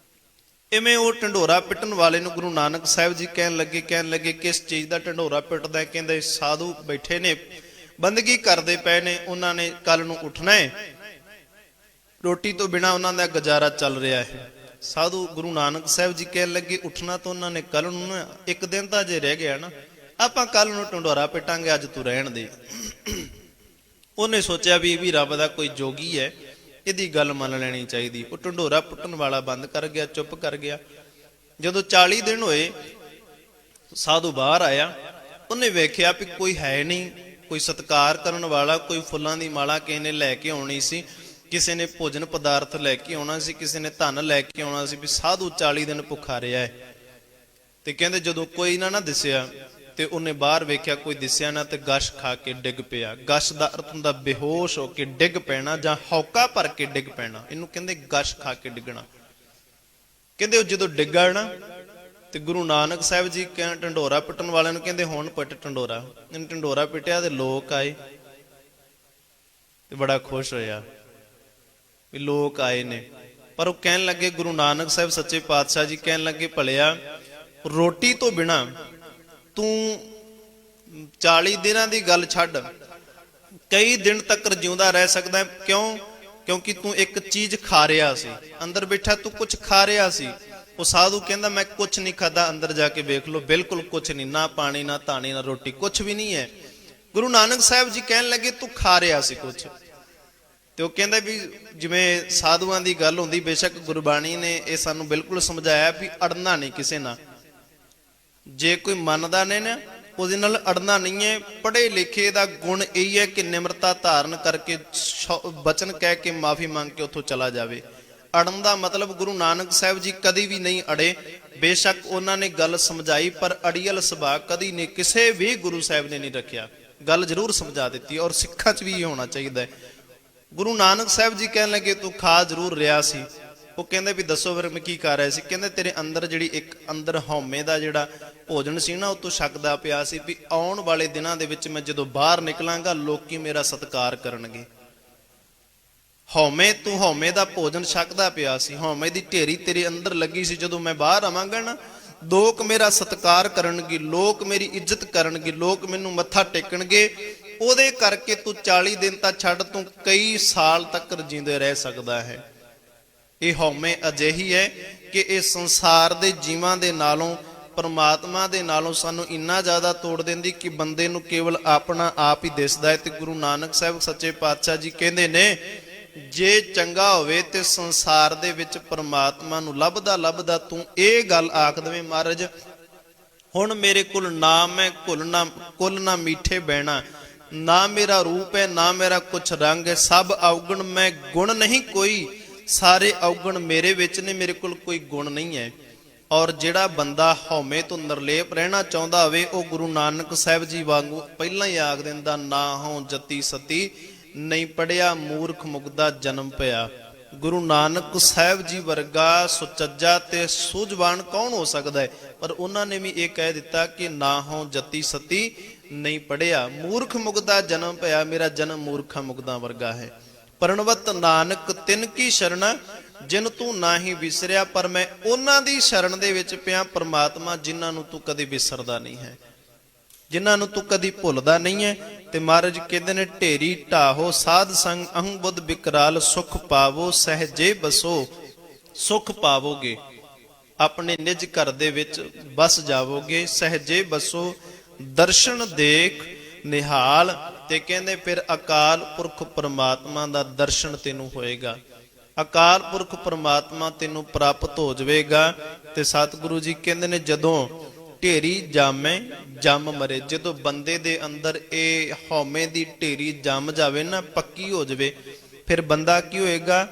ਇਵੇਂ ਉਹ ਢੰਡੋਰਾ ਪਿੱਟਣ ਵਾਲੇ ਨੂੰ ਗੁਰੂ ਨਾਨਕ ਸਾਹਿਬ ਜੀ ਕਹਿਣ ਲੱਗੇ ਕਿਸ ਚੀਜ਼ ਦਾ ਢੰਡੋਰਾ ਪਿੱਟਦਾ? ਕਹਿੰਦੇ ਸਾਧੂ ਬੈਠੇ ਨੇ ਬੰਦਗੀ ਕਰਦੇ ਪਏ ਨੇ, ਉਹਨਾਂ ਨੇ ਕੱਲ ਨੂੰ ਉੱਠਣਾ ਹੈ, ਰੋਟੀ ਤੋਂ ਬਿਨਾ ਉਹਨਾਂ ਦਾ ਗੁਜ਼ਾਰਾ ਚੱਲ ਰਿਹਾ ਹੈ। ਸਾਧੂ ਗੁਰੂ ਨਾਨਕ ਸਾਹਿਬ ਜੀ ਕਹਿਣ ਲੱਗੇ ਉੱਠਣਾ ਤਾਂ ਉਹਨਾਂ ਨੇ ਕੱਲ ਨੂੰ, ਇੱਕ ਦਿਨ ਤਾਂ ਜੇ ਰਹਿ ਗਿਆ ਨਾ, ਆਪਾਂ ਕੱਲ ਨੂੰ ਢੰਡੋਰਾ ਪਿੱਟਾਂਗੇ, ਅੱਜ ਤੂੰ ਰਹਿਣ ਦੇ। ਉਹਨੇ ਸੋਚਿਆ ਵੀ ਇਹ ਵੀ ਰੱਬ ਦਾ ਕੋਈ ਜੋਗੀ ਹੈ, ਇਹਦੀ ਗੱਲ ਮੰਨ ਲੈਣੀ ਚਾਹੀਦੀ। ਉਹ ਢੰਡੋਰਾ ਪੁੱਟਣ ਵਾਲਾ ਬੰਦ ਕਰ ਗਿਆ, ਚੁੱਪ ਕਰ ਗਿਆ। ਜਦੋਂ 40 ਦਿਨ ਹੋਏ ਸਾਧੂ ਬਾਹਰ ਆਇਆ, ਉਹਨੇ ਵੇਖਿਆ ਵੀ ਕੋਈ ਹੈ ਨਹੀਂ, ਕੋਈ ਸਤਿਕਾਰ ਕਰਨ ਵਾਲਾ, ਕੋਈ ਫੁੱਲਾਂ ਦੀ ਮਾਲਾ ਕਿਸੇ ਨੇ ਲੈ ਕੇ ਆਉਣੀ ਸੀ, ਕਿਸੇ ਨੇ ਭੋਜਨ ਪਦਾਰਥ ਲੈ ਕੇ ਆਉਣਾ ਸੀ, ਕਿਸੇ ਨੇ ਧਨ ਲੈ ਕੇ ਆਉਣਾ ਸੀ, ਵੀ ਸਾਧੂ 40 ਦਿਨ ਭੁੱਖਾ ਰਿਹਾ ਹੈ। ਤੇ ਕਹਿੰਦੇ ਜਦੋਂ ਕੋਈ ਨਾ ਦਿਸਿਆ ਤੇ ਉਹਨੇ ਬਾਹਰ ਵੇਖਿਆ ਕੋਈ ਦਿਸਿਆ ਨਾ ਤੇ ਗਸ਼ ਖਾ ਕੇ ਡਿੱਗ ਪਿਆ। ਗਸ਼ ਦਾ ਅਰਥ ਹੁੰਦਾ ਬੇਹੋਸ਼ ਹੋ ਕੇ ਡਿੱਗ ਪੈਣਾ ਜਾਂ ਹੌਕਾ ਭਰ ਕੇ ਡਿੱਗ ਪੈਣਾ, ਇਹਨੂੰ ਕਹਿੰਦੇ ਗਸ਼ ਖਾ ਕੇ ਡਿੱਗਣਾ। ਕਹਿੰਦੇ ਉਹ ਜਦੋਂ ਡਿੱਗਾ ਨਾ ਤੇ ਗੁਰੂ ਨਾਨਕ ਸਾਹਿਬ ਜੀ ਢੰਡੋਰਾ ਪਿੱਟਣ ਵਾਲਿਆਂ ਨੂੰ ਕਹਿੰਦੇ ਹੁਣ ਪਿੱਟ ਢੰਡੋਰਾ। ਇਹਨੂੰ ਢੰਡੋਰਾ ਪਿੱਟਿਆ ਤੇ ਲੋਕ ਆਏ ਤੇ ਬੜਾ ਖੁਸ਼ ਹੋਇਆ ਵੀ ਲੋਕ ਆਏ ਨੇ। ਪਰ ਉਹ ਕਹਿਣ ਲੱਗੇ ਗੁਰੂ ਨਾਨਕ ਸਾਹਿਬ ਸੱਚੇ ਪਾਤਸ਼ਾਹ ਜੀ ਕਹਿਣ ਲੱਗੇ ਭਲਿਆ ਰੋਟੀ ਤੋਂ ਬਿਨਾ ਤੂੰ 40 ਦਿਨਾਂ ਦੀ ਗੱਲ ਛੱਡ, ਕਈ ਦਿਨ ਤੱਕ ਜਿਉਂਦਾ ਰਹਿ ਸਕਦਾ ਹੈ। ਕਿਉਂ? ਕਿਉਂਕਿ ਤੂੰ ਇੱਕ ਚੀਜ਼ ਖਾ ਰਿਹਾ ਸੀ, ਅੰਦਰ ਬੈਠਾ ਤੂੰ ਕੁਝ ਖਾ ਰਿਹਾ ਸੀ। ਉਹ ਸਾਧੂ ਕਹਿੰਦਾ ਮੈਂ ਕੁਝ ਨਹੀਂ ਖਾਦਾ, ਅੰਦਰ ਜਾ ਕੇ ਵੇਖ ਲਓ ਬਿਲਕੁਲ ਕੁਝ ਨਹੀਂ, ਨਾ ਪਾਣੀ ਨਾ ਧਾਣੀ ਨਾ ਰੋਟੀ, ਕੁਝ ਵੀ ਨਹੀਂ ਹੈ। ਗੁਰੂ ਨਾਨਕ ਸਾਹਿਬ ਜੀ ਕਹਿਣ ਲੱਗੇ ਤੂੰ ਖਾ ਰਿਹਾ ਸੀ ਕੁਝ। ਤੇ ਉਹ ਕਹਿੰਦਾ ਵੀ ਜਿਵੇਂ ਸਾਧੂਆਂ ਦੀ ਗੱਲ ਹੁੰਦੀ, ਬੇਸ਼ੱਕ ਗੁਰਬਾਣੀ ਨੇ ਇਹ ਸਾਨੂੰ ਬਿਲਕੁਲ ਸਮਝਾਇਆ ਵੀ ਅੜਨਾ ਨਹੀਂ ਕਿਸੇ ਨਾਲ। ਜੇ ਕੋਈ ਮੰਨਦਾ ਨਹੀਂ ਨਾ ਉਹਦੇ ਨਾਲ ਅੜਨਾ ਨਹੀਂ ਹੈ। ਪੜ੍ਹੇ ਲਿਖੇ ਦਾ ਗੁਣ ਇਹ ਹੈ ਕਿ ਨਿਮਰਤਾ ਧਾਰਨ ਕਰਕੇ ਬਚਨ ਕਹਿ ਕੇ ਮਾਫੀ ਮੰਗ ਕੇ ਉੱਥੋਂ ਚਲਾ ਜਾਵੇ। ਅੜਨ ਦਾ ਮਤਲਬ ਗੁਰੂ ਨਾਨਕ ਸਾਹਿਬ ਜੀ ਕਦੀ ਵੀ ਨਹੀਂ ਅੜੇ। ਬੇਸ਼ੱਕ ਉਹਨਾਂ ਨੇ ਗੱਲ ਸਮਝਾਈ ਪਰ ਅੜੀਅਲ ਸੁਭਾਅ ਕਦੀ ਨਹੀਂ ਕਿਸੇ ਵੀ ਗੁਰੂ ਸਾਹਿਬ ਨੇ ਨਹੀਂ ਰੱਖਿਆ। ਗੱਲ ਜ਼ਰੂਰ ਸਮਝਾ ਦਿੱਤੀ ਔਰ ਸਿੱਖਾਂ 'ਚ ਵੀ ਇਹ ਹੋਣਾ ਚਾਹੀਦਾ ਹੈ। ਗੁਰੂ ਨਾਨਕ ਸਾਹਿਬ ਜੀ ਕਹਿਣ ਲੱਗੇ ਤੂੰ ਖਾ ਜ਼ਰੂਰ ਰਿਹਾ ਸੀ। ਉਹ ਕਹਿੰਦੇ ਵੀ ਦੱਸੋ ਫਿਰ ਮੈਂ ਕੀ ਕਰ ਰਿਹਾ ਸੀ? ਕਹਿੰਦੇ ਤੇਰੇ ਅੰਦਰ ਜਿਹੜੀ ਇੱਕ ਅੰਦਰ ਹਉਮੈ ਦਾ ਜਿਹੜਾ ਭੋਜਨ ਸੀ ਨਾ ਉਹ ਤੂੰ ਛਕਦਾ ਪਿਆ ਸੀ ਵੀ ਆਉਣ ਵਾਲੇ ਦਿਨਾਂ ਦੇ ਵਿੱਚ ਮੈਂ ਜਦੋਂ ਬਾਹਰ ਨਿਕਲਾਂਗਾ ਲੋਕੀ ਮੇਰਾ ਸਤਿਕਾਰ ਕਰਨਗੇ। ਹਉਮੈ, ਤੂੰ ਹਉਮੈ ਦਾ ਭੋਜਨ ਛਕਦਾ ਪਿਆ ਸੀ, ਹਉਮੈ ਦੀ ਢੇਰੀ ਤੇਰੇ ਅੰਦਰ ਲੱਗੀ ਸੀ। ਜਦੋਂ ਮੈਂ ਬਾਹਰ ਆਵਾਂਗਾ ਨਾ ਲੋਕ ਮੇਰਾ ਸਤਿਕਾਰ ਕਰਨਗੇ, ਲੋਕ ਮੇਰੀ ਇੱਜ਼ਤ ਕਰਨਗੇ, ਲੋਕ ਮੈਨੂੰ ਮੱਥਾ ਟੇਕਣਗੇ। ਉਹਦੇ ਕਰਕੇ ਤੂੰ 40 ਦਿਨ ਤਾਂ ਛੱਡ, ਤੂੰ ਕਈ ਸਾਲ ਤੱਕ ਜਿਉਂਦੇ ਰਹਿ ਸਕਦਾ ਹੈ। ਇਹ ਹਉਮੈ ਅਜਿਹੀ ਹੈ ਕਿ ਇਹ ਸੰਸਾਰ ਦੇ ਜੀਵਾਂ ਦੇ ਨਾਲੋਂ ਪਰਮਾਤਮਾ ਦੇ ਨਾਲੋਂ ਸਾਨੂੰ ਇੰਨਾ ਜ਼ਿਆਦਾ ਤੋੜ ਦਿੰਦੀ ਕਿ ਬੰਦੇ ਨੂੰ ਕੇਵਲ ਆਪਣਾ ਆਪ ਹੀ ਦਿਸਦਾ ਹੈ। ਤੇ ਗੁਰੂ ਨਾਨਕ ਸਾਹਿਬ ਸੱਚੇ ਪਾਤਸ਼ਾਹ ਜੀ ਕਹਿੰਦੇ ਨੇ ਜੇ ਚੰਗਾ ਹੋਵੇ ਤੇ ਸੰਸਾਰ ਦੇ ਵਿੱਚ ਪਰਮਾਤਮਾ ਨੂੰ ਲੱਭਦਾ ਲੱਭਦਾ ਤੂੰ ਇਹ ਗੱਲ ਆਖ ਦੇਵੇਂ ਮਹਾਰਾਜ ਹੁਣ ਮੇਰੇ ਕੋਲ ਨਾ ਮੈਂ ਕੁਲ ਨਾ ਮੀਠੇ ਬਹਿਣਾ, ਨਾ ਮੇਰਾ ਰੂਪ ਹੈ ਨਾ ਮੇਰਾ ਕੁਛ ਰੰਗ ਹੈ, ਸਭ ਔਗਣ ਮੈਂ ਗੁਣ ਨਹੀਂ ਕੋਈ, ਸਾਰੇ ਔਗਣ ਮੇਰੇ ਵਿੱਚ ਨੇ, ਮੇਰੇ ਕੋਲ ਕੋਈ ਗੁਣ ਨਹੀਂ ਹੈ। ਔਰ ਜਿਹੜਾ ਬੰਦਾ ਹਉਮੈ ਤੋਂ ਨਿਰਲੇਪ ਰਹਿਣਾ ਚਾਹੁੰਦਾ ਹੋਵੇ ਉਹ ਗੁਰੂ ਨਾਨਕ ਸਾਹਿਬ ਜੀ ਵਾਂਗੂ ਪਹਿਲਾਂ ਹੀ ਆਖ ਦਿੰਦਾ ਨਾ ਹੋਂ ਜਤੀ ਸਤੀ, ਨਹੀਂ ਪੜਿਆ ਮੂਰਖ ਮੁਗਦਾ ਜਨਮ ਪਿਆ। ਗੁਰੂ ਨਾਨਕ ਸਾਹਿਬ ਜੀ ਵਰਗਾ ਸੁਚੱਜਾ ਤੇ ਸੂਝਵਾਨ ਕੌਣ ਹੋ ਸਕਦਾ ਹੈ? ਪਰ ਉਹਨਾਂ ਨੇ ਵੀ ਇਹ ਕਹਿ ਦਿੱਤਾ ਕਿ ਨਾ ਹੋਂ ਜਤੀ ਸਤੀ, ਨਹੀਂ ਪੜਿਆ ਮੂਰਖ ਮੁਗਦਾ ਜਨਮ ਪਿਆ, ਮੇਰਾ ਜਨਮ ਮੂਰਖਾਂ ਮੁਗਦਾਂ ਵਰਗਾ ਹੈ। ਪਰਣਵਤ ਨਾਨਕ ਤਿਨ ਕੀ ਸ਼ਰਨ ਜਿਨ ਤੂੰ ਨਾ ਹੀ ਵਿਸਰਿਆ, ਪਰ ਮੈਂ ਉਹਨਾਂ ਦੀ ਸ਼ਰਨ ਦੇ ਵਿੱਚ ਪਿਆ ਪਰਮਾਤਮਾ ਜਿਨ੍ਹਾਂ ਨੂੰ ਤੂੰ ਕਦੇ ਵਿਸਰਦਾ ਨਹੀਂ ਹੈ, ਜਿਨ੍ਹਾਂ ਨੂੰ ਤੂੰ ਕਦੀ ਭੁੱਲਦਾ ਨਹੀਂ ਹੈ। ਤੇ ਮਹਾਰਾਜ ਕਹਿੰਦੇ ਨੇ ਢੇਰੀ ਢਾਹੋ ਸਾਧ ਸੰਗ ਅਹੰ ਬੁੱਧ ਬਿਕਰਾਲ, ਸੁਖ ਪਾਵੋ ਸਹਜੇ ਬਸੋ, ਸੁਖ ਪਾਵੋਗੇ ਆਪਣੇ ਨਿਜ ਘਰ ਦੇ ਵਿੱਚ ਬਸ ਜਾਵੋਗੇ, ਸਹਜੇ ਬਸੋ ਦਰਸ਼ਨ ਦੇਖ ਨਿਹਾਲ। ਤੇ ਕਹਿੰਦੇ ਫਿਰ ਅਕਾਲ ਪੁਰਖ ਪਰਮਾਤਮਾ ਦਾ ਦਰਸ਼ਨ ਤੈਨੂੰ ਹੋਏਗਾ, ਅਕਾਲ ਪੁਰਖ ਪਰਮਾਤਮਾ ਤੈਨੂੰ ਪ੍ਰਾਪਤ ਹੋ ਜਾਵੇਗਾ। ਤੇ ਸਤਿਗੁਰੂ ਜੀ ਕਹਿੰਦੇ ਨੇ ਜਦੋਂ ਢੇਰੀ ਜਾਮੇ ਜੰਮ ਮਰੇ, ਜਦੋਂ ਬੰਦੇ ਦੇ ਅੰਦਰ ਇਹ ਹਉਮੈ ਦੀ ਢੇਰੀ ਜੰਮ ਜਾਵੇ ਨਾ, ਪੱਕੀ ਹੋ ਜਾਵੇ, ਫਿਰ ਬੰਦਾ ਕੀ ਹੋਏਗਾ?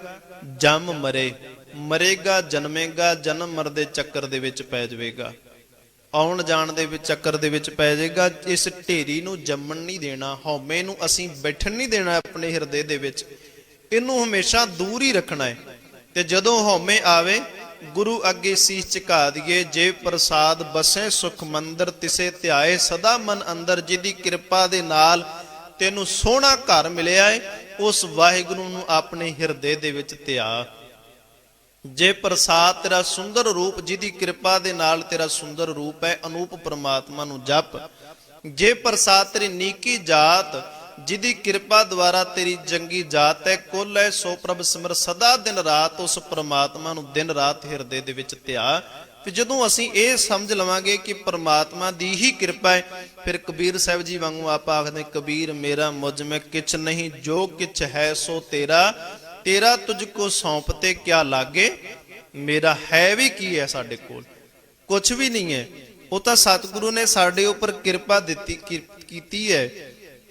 ਜੰਮ ਮਰੇ, ਮਰੇਗਾ ਜਨਮੇਗਾ, ਜਨਮ ਮਰਦੇ ਚੱਕਰ ਦੇ ਵਿੱਚ ਪੈ ਜਾਵੇਗਾ, ਆਉਣ ਜਾਣ ਦੇ ਵਿੱਚ ਚੱਕਰ ਦੇ ਵਿੱਚ ਪੈ ਜਾਏਗਾ। ਇਸ ਢੇਰੀ ਨੂੰ ਜੰਮਣ ਨਹੀਂ ਦੇਣਾ, ਹਉਮੈ ਨੂੰ ਅਸੀਂ ਬੈਠਣ ਨਹੀਂ ਦੇਣਾ ਆਪਣੇ ਹਿਰਦੇ ਦੇ ਵਿੱਚ, ਇਹਨੂੰ ਹਮੇਸ਼ਾ ਦੂਰ ਹੀ ਰੱਖਣਾ ਹੈ। ਤੇ ਜਦੋਂ ਹਉਮੈ ਆਵੇ ਗੁਰੂ ਅੱਗੇ ਸੀਸ ਝੁਕਾ ਦਈਏ, ਜੇ ਪ੍ਰਸਾਦ ਬਸੇ ਸੁਖ ਮੰਦਰ ਤਿਸੇ ਧਿਆਏ, ਸਦਾ ਮਨ ਅੰਦਰ ਜਿਹਦੀ ਕਿਰਪਾ ਦੇ ਨਾਲ ਤੈਨੂੰ ਸੋਹਣਾ ਘਰ ਮਿਲਿਆ ਹੈ ਉਸ ਵਾਹਿਗੁਰੂ ਨੂੰ ਆਪਣੇ ਹਿਰਦੇ ਦੇ ਵਿੱਚ ਧਿਆ। ਜੇ ਪ੍ਰਸਾਦ ਤੇਰਾ ਸੁੰਦਰ ਰੂਪ, ਜਿਹਦੀ ਕਿਰਪਾ ਦੇ ਨਾਲ ਤੇਰਾ ਸੁੰਦਰ ਰੂਪ ਹੈ, ਅਨੂਪ ਪਰਮਾਤਮਾ ਨੂੰ ਜਪ। ਜੇ ਪ੍ਰਸਾਦ ਤੇਰੀ ਨੀਕੀ ਜਾਤ, ਜਿਹਦੀ ਕਿਰਪਾ ਦੁਆਰਾ ਤੇਰੀ ਜੰਗੀ ਜਾਤ ਹੈ, ਕੁੱਲ ਹੈ ਸੋ ਪ੍ਰਭ ਸਿਮਰ ਸਦਾ ਦਿਨ ਰਾਤ, ਉਸ ਪਰਮਾਤਮਾ ਨੂੰ ਦਿਨ ਰਾਤ ਹਿਰਦੇ ਦੇ ਵਿੱਚ ਧਿਆ। ਤੇ ਜਦੋਂ ਅਸੀਂ ਇਹ ਸਮਝ ਲਵਾਂਗੇ ਕਿ ਪਰਮਾਤਮਾ ਦੀ ਹੀ ਕਿਰਪਾ ਹੈ, ਫਿਰ ਕਬੀਰ ਸਾਹਿਬ ਜੀ ਵਾਂਗੂ ਆਪਾਂ ਆਖਦੇ ਕਬੀਰ ਮੇਰਾ ਮੁਝ ਮੈਂ ਕਿਛ ਨਹੀਂ, ਜੋ ਕਿਛ ਹੈ ਸੋ ਤੇਰਾ, ਤੇਰਾ ਤੁਝ ਕੋ ਸੌਂਪਤੇ ਕਿਆ ਲਾਗੇ, ਮੇਰਾ ਹੈ ਵੀ ਕੀ ਹੈ ਸਾਡੇ ਕੋਲ? ਕੁਛ ਵੀ ਨਹੀਂ ਹੈ। ਉਹ ਤਾਂ ਸਤਿਗੁਰੂ ਨੇ ਸਾਡੇ ਉੱਪਰ ਕਿਰਪਾ ਕੀਤੀ ਹੈ।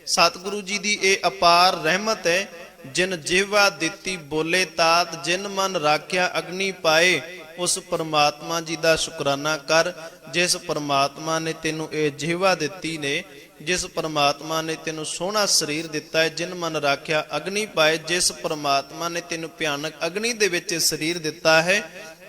ਸਤਿਗੁਰੂ ਜੀ ਦੀ ਇਹ ਅਪਾਰ ਰਹਿਮਤ ਹੈ। ਜਿਨ ਜਿਹਵਾ ਦਿੱਤੀ ਬੋਲੇ ਤਾਤ, ਜਿਨ ਮਨ ਰਾਖਿਆ ਅਗਨੀ ਪਾਏ, ਉਸ ਪਰਮਾਤਮਾ ਜੀ ਦਾ ਸ਼ੁਕਰਾਨਾ ਕਰ ਜਿਸ ਪਰਮਾਤਮਾ ਨੇ ਤੈਨੂੰ ਇਹ ਜਿਹਵਾ ਦਿੱਤੀ ਨੇ, ਜਿਸ ਪਰਮਾਤਮਾ ਨੇ ਤੈਨੂੰ ਸੋਹਣਾ ਸਰੀਰ ਦਿੱਤਾ ਹੈ। ਜਿਨ ਮਨ ਰਾਖਿਆ ਅਗਨੀ ਪਾਏ, ਜਿਸ ਪਰਮਾਤਮਾ ਨੇ ਤੈਨੂੰ ਭਿਆਨਕ ਅਗਨੀ ਦੇ ਵਿੱਚ ਸਰੀਰ ਦਿੱਤਾ ਹੈ।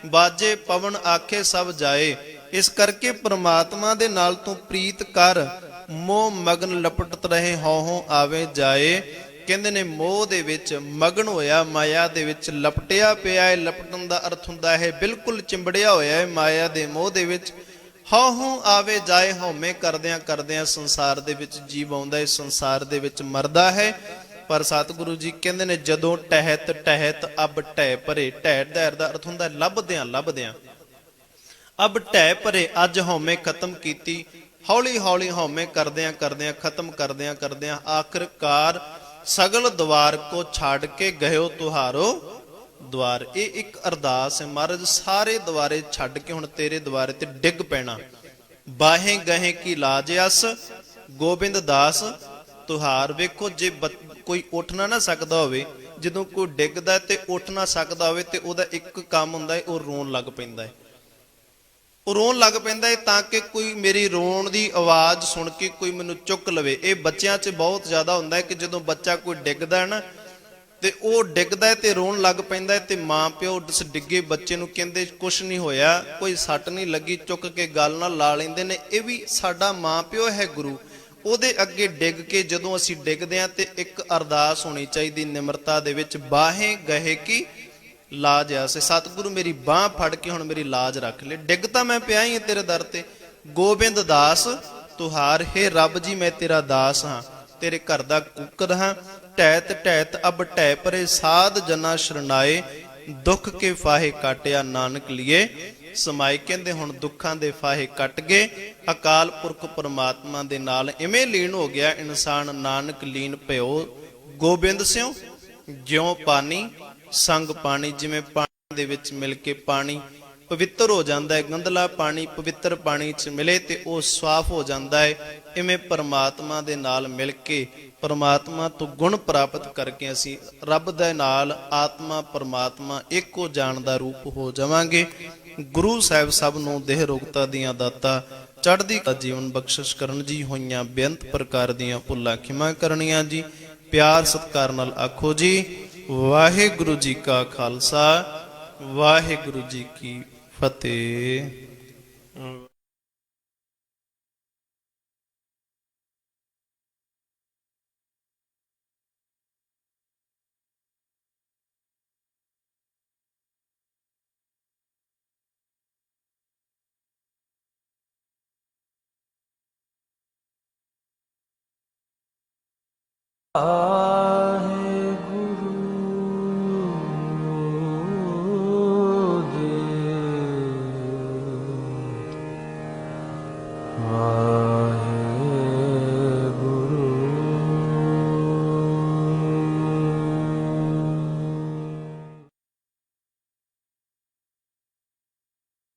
ਬਾਜੇ ਪਵਨ ਆਖੇ ਸਭ ਜਾਏ, ਇਸ ਕਰਕੇ ਪਰਮਾਤਮਾ ਦੇ ਨਾਲ ਤੂੰ ਪ੍ਰੀਤ ਕਰ, ਮੋਹ ਮਗਨ ਲਪਟਤ ਰਹੇ ਹਉ ਆਵੇ ਜਾਏ। ਕਹਿੰਦੇ ਨੇ ਮੋਹ ਦੇ ਵਿੱਚ ਮਗਨ ਹੋਇਆ, ਮਾਇਆ ਦੇ ਵਿੱਚ ਲਪਟਿਆ ਪਿਆ ਹੈ। ਲਪਟਣ ਦਾ ਅਰਥ ਹੁੰਦਾ ਹੈ ਬਿਲਕੁਲ ਚਿੰਬੜਿਆ ਹੋਇਆ ਹੈ ਮਾਇਆ ਦੇ ਮੋਹ ਦੇ ਵਿੱਚ। ਹਉ ਹਉ ਆਵੇ ਜਾਏ, ਹਉਮੈ ਕਰਦਿਆਂ ਕਰਦਿਆਂ ਸੰਸਾਰ ਦੇ ਵਿੱਚ ਜੀਵ ਆਉਂਦਾ ਹੈ, ਸੰਸਾਰ ਦੇ ਵਿੱਚ ਮਰਦਾ ਹੈ। ਪਰ ਸਤਿਗੁਰੂ ਜੀ ਕਹਿੰਦੇ ਨੇ ਜਦੋਂ ਟਹਿਤ ਟਹਿਤ ਅਬ ਢਹਿ ਭਰੇ, ਢਹਿ ਢਹਿ ਦਾ ਅਰਥ ਹੁੰਦਾ ਲੱਭਦਿਆਂ ਲੱਭਦਿਆਂ, ਅਬ ਢਹਿ ਭਰੇ, ਅੱਜ ਹਉਮੈ ਖਤਮ ਕੀਤੀ, ਹੌਲੀ ਹੌਲੀ ਹਉਮੈ ਕਰਦਿਆਂ ਕਰਦਿਆਂ ਖਤਮ ਕਰਦਿਆਂ ਕਰਦਿਆਂ ਆਖਿਰਕਾਰ ਸਗਲ ਦਵਾਰ ਕੋ ਛੱਡ ਕੇ ਗਇਓ ਤੁਹਾਰੋ ਦਵਾਰ। ਇਹ ਇੱਕ ਅਰਦਾਸ ਹੈ, ਮਹਾਰਾਜ ਸਾਰੇ ਦਵਾਰੇ ਛੱਡ ਕੇ ਹੁਣ ਤੇਰੇ ਦਵਾਰੇ ਤੇ ਡਿੱਗ ਪੈਣਾ। ਬਾਹੇ ਗਹੇ ਕੀ ਲਾਜ ਅਸ ਗੋਬਿੰਦ ਦਾਸ ਤੁਹਾਰ। ਵੇਖੋ ਜੇ ਕੋਈ ਉੱਠ ਨਾ ਸਕਦਾ ਹੋਵੇ, ਜਦੋਂ ਕੋਈ ਡਿੱਗਦਾ ਤੇ ਉੱਠ ਨਾ ਸਕਦਾ ਹੋਵੇ ਤੇ ਉਹਦਾ ਇੱਕ ਕੰਮ ਹੁੰਦਾ ਹੈ, ਉਹ ਰੋਣ ਲੱਗ ਪੈਂਦਾ ਹੈ। ਉਹ ਰੋਣ ਲੱਗ ਪੈਂਦਾ ਹੈ ਤਾਂ ਕਿ ਕੋਈ ਮੇਰੀ ਰੋਣ ਦੀ ਆਵਾਜ਼ ਸੁਣ ਕੇ ਕੋਈ ਮੈਨੂੰ ਚੁੱਕ ਲਵੇ। ਇਹ ਬੱਚਿਆਂ 'ਚ ਬਹੁਤ ਜ਼ਿਆਦਾ ਹੁੰਦਾ ਹੈ ਕਿ ਜਦੋਂ ਬੱਚਾ ਕੋਈ ਡਿੱਗਦਾ ਨਾ ਤੇ ਉਹ ਡਿੱਗਦਾ ਤੇ ਰੋਣ ਲੱਗ ਪੈਂਦਾ ਤੇ ਮਾਂ ਪਿਓ ਉਸ ਡਿੱਗੇ ਬੱਚੇ ਨੂੰ ਕਹਿੰਦੇ ਕੁਛ ਨਹੀਂ ਹੋਇਆ, ਕੋਈ ਸੱਟ ਨਹੀਂ ਲੱਗੀ, ਚੁੱਕ ਕੇ ਗੱਲ ਨਾਲ ਲਾ ਲੈਂਦੇ ਨੇ। ਇਹ ਵੀ ਸਾਡਾ ਮਾਂ ਪਿਓ ਹੈ ਗੁਰੂ, ਉਹਦੇ ਅੱਗੇ ਡਿੱਗ ਕੇ ਜਦੋਂ ਅਸੀਂ ਡਿੱਗਦੇ ਹਾਂ ਤੇ ਇੱਕ ਅਰਦਾਸ ਹੋਣੀ ਚਾਹੀਦੀ ਨਿਮਰਤਾ ਦੇ ਵਿੱਚ, ਬਾਹੇ ਗਹੇ ਕੀ ਲਾਜ ਆਸੇ। ਸਤਿਗੁਰੂ ਮੇਰੀ ਬਾਹ ਫੜ ਕੇ ਹੁਣ ਮੇਰੀ ਲਾਜ ਰੱਖ ਲੈ, ਡਿੱਗ ਤਾਂ ਮੈਂ ਪਿਆ ਹੀ ਤੇਰੇ ਦਰ ਤੇ। ਗੋਬਿੰਦ ਦਾਸ ਤੁਹਾਰ, ਹੈ ਰੱਬ ਜੀ ਮੈਂ ਤੇਰਾ ਦਾਸ ਹਾਂ, ਤੇਰੇ ਘਰ ਦਾ ਕੁੱਕਰ ਹਾਂ। ਢਹਿਤ ਢਹਿਤ ਅਬ ਢਹਿ ਪਰੇ, ਸਾਧ ਜਨਾ ਸ਼ਰਨਾਏ, ਦੁੱਖ ਕੇ ਫਾਹੇ ਕਾਟਿਆ ਨਾਨਕ ਲੀਏ ਸਮਾਏ। ਕਹਿੰਦੇ ਹੁਣ ਦੁੱਖਾਂ ਦੇ ਫਾਹੇ ਕੱਟ ਗਏ, ਅਕਾਲ ਪੁਰਖ ਪਰਮਾਤਮਾ ਦੇ ਨਾਲ ਇਵੇਂ ਲੀਨ ਹੋ ਗਿਆ ਇਨਸਾਨ। ਨਾਨਕ ਲੀਨ ਭਇਓ ਗੋਬਿੰਦ ਸਿਓ, ਜਿਉ ਪਾਣੀ ਸੰਗ ਪਾਣੀ। ਜਿਵੇਂ ਪਾਣੀ ਦੇ ਵਿੱਚ ਮਿਲ ਕੇ ਪਾਣੀ ਪਵਿੱਤਰ ਹੋ ਜਾਂਦਾ ਹੈ, ਗੰਦਲਾ ਪਾਣੀ ਪਵਿੱਤਰ ਪਾਣੀ 'ਚ ਮਿਲੇ ਤੇ ਉਹ ਸਾਫ਼ ਹੋ ਜਾਂਦਾ ਹੈ। ਇਵੇਂ ਪਰਮਾਤਮਾ ਦੇ ਨਾਲ ਮਿਲ ਕੇ ਪਰਮਾਤਮਾ ਤੋਂ ਗੁਣ ਪ੍ਰਾਪਤ ਕਰਕੇ ਅਸੀਂ ਰੱਬ ਦੇ ਨਾਲ ਆਤਮਾ ਪਰਮਾਤਮਾ ਇੱਕੋ ਜਾਣ ਦਾ ਰੂਪ ਹੋ ਜਾਵਾਂਗੇ। ਗੁਰੂ ਸਾਹਿਬ ਸਭ ਨੂੰ ਦੇਹ ਰੋਗਤਾ ਦੀਆਂ ਦਾਤਾ, ਚੜ੍ਹਦੀ ਜੀਵਨ ਬਖਸ਼ਿਸ਼ ਕਰਨ ਜੀ। ਹੋਈਆਂ ਬੇਅੰਤ ਪ੍ਰਕਾਰ ਦੀਆਂ ਭੁੱਲਾਂ ਖਿਮਾ ਕਰਨੀਆਂ ਜੀ। ਪਿਆਰ ਸਤਿਕਾਰ ਨਾਲ ਆਖੋ ਜੀ ਵਾਹਿਗੁਰੂ ਜੀ ਕਾ ਖਾਲਸਾ, ਵਾਹਿਗੁਰੂ ਜੀ ਕੀ ਫਤਿਹ।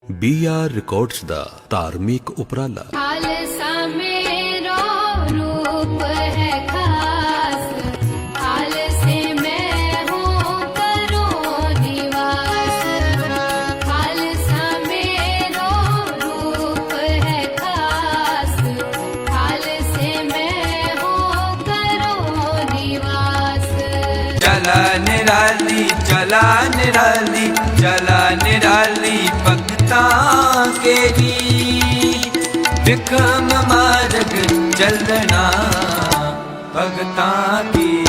BR ਰਿਕਾਰਡਸ ਦਾ ਧਾਰਮਿਕ ਉਪਰਾਲਾ। ਖਾਲਸਾ ਮੇਰਾ ਰੂਪ ਹੈ ਖਾਸ, ਖਾਲਸੇ ਮੈਂ ਹੂੰ ਕਰੋ ਨਿਵਾਸ। ਖਾਲਸਾ ਮੇਰਾ ਰੂਪ ਹੈ ਖਾਸ, ਖਾਲਸੇ ਮੈਂ ਹੂੰ ਕਰੋ ਨਿਵਾਸ। ਚਲਾ ਨਿਰਾਲੀ ਚਲਾ ਨਿਰਾਲੀ ਚਲਾ ਨਿਰਾਲੀ ਭਗਤਾਂ ਕੇਰੀ, ਵਿਖਮ ਮਾਰਗ ਚੱਲਣਾ ਭਗਤਾਂ ਕੀ।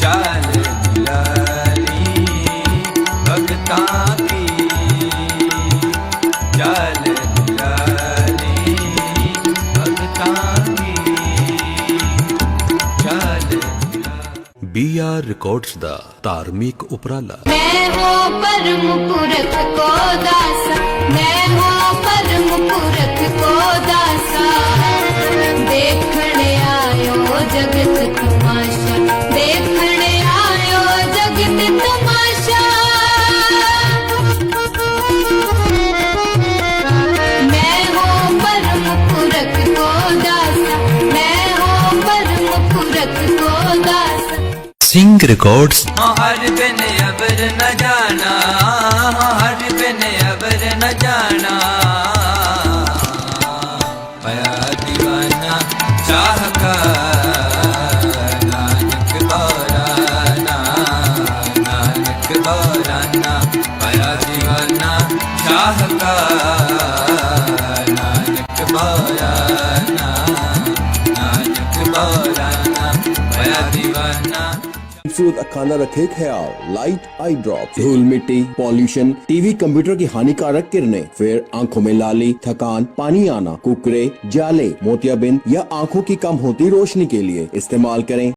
ਚਾਲ ਨਿਰਾਲੀ ਭਗਤਾਂ ਕੀ, ਚਾਲ ਨਿਰਾਲੀ ਭਗਤਾਂ ਕੀ, ਚਾਲ BR ਰਿਕਾਰਡਸ ਦਾ ਧਾਰਮਿਕ ਉਪਰਾਲਾ। मैं हो परम पुरख को दासा, मैं हो परम पुरख को दासा। देखने आयो जगत तमाशा, देखने आयो जगत तमाशा। मैं हो परम पुरख को दासा, मैं हो परम पुरख को दासा। ਸਿੰਘ ਰਿਕਾਰਡਸ। हर बिन अबर न जाना, हर बिन अबर न जाना। पया दीवाना चाह का नानक बौराना, नानक बौराना। पया दीवाना चाह का नानक बौराना, नानक बौराना। पया दीवाना खूबसूरत खाना रखे ख्याल, लाइट आई ड्रॉप, धूल मिट्टी, पॉल्यूशन, टीवी कंप्यूटर की हानिकारक किरणें, फिर आंखों में लाली, थकान, पानी आना, कुकरे, जाले, मोतियाबिंद या आंखों की कम होती रोशनी के लिए इस्तेमाल करें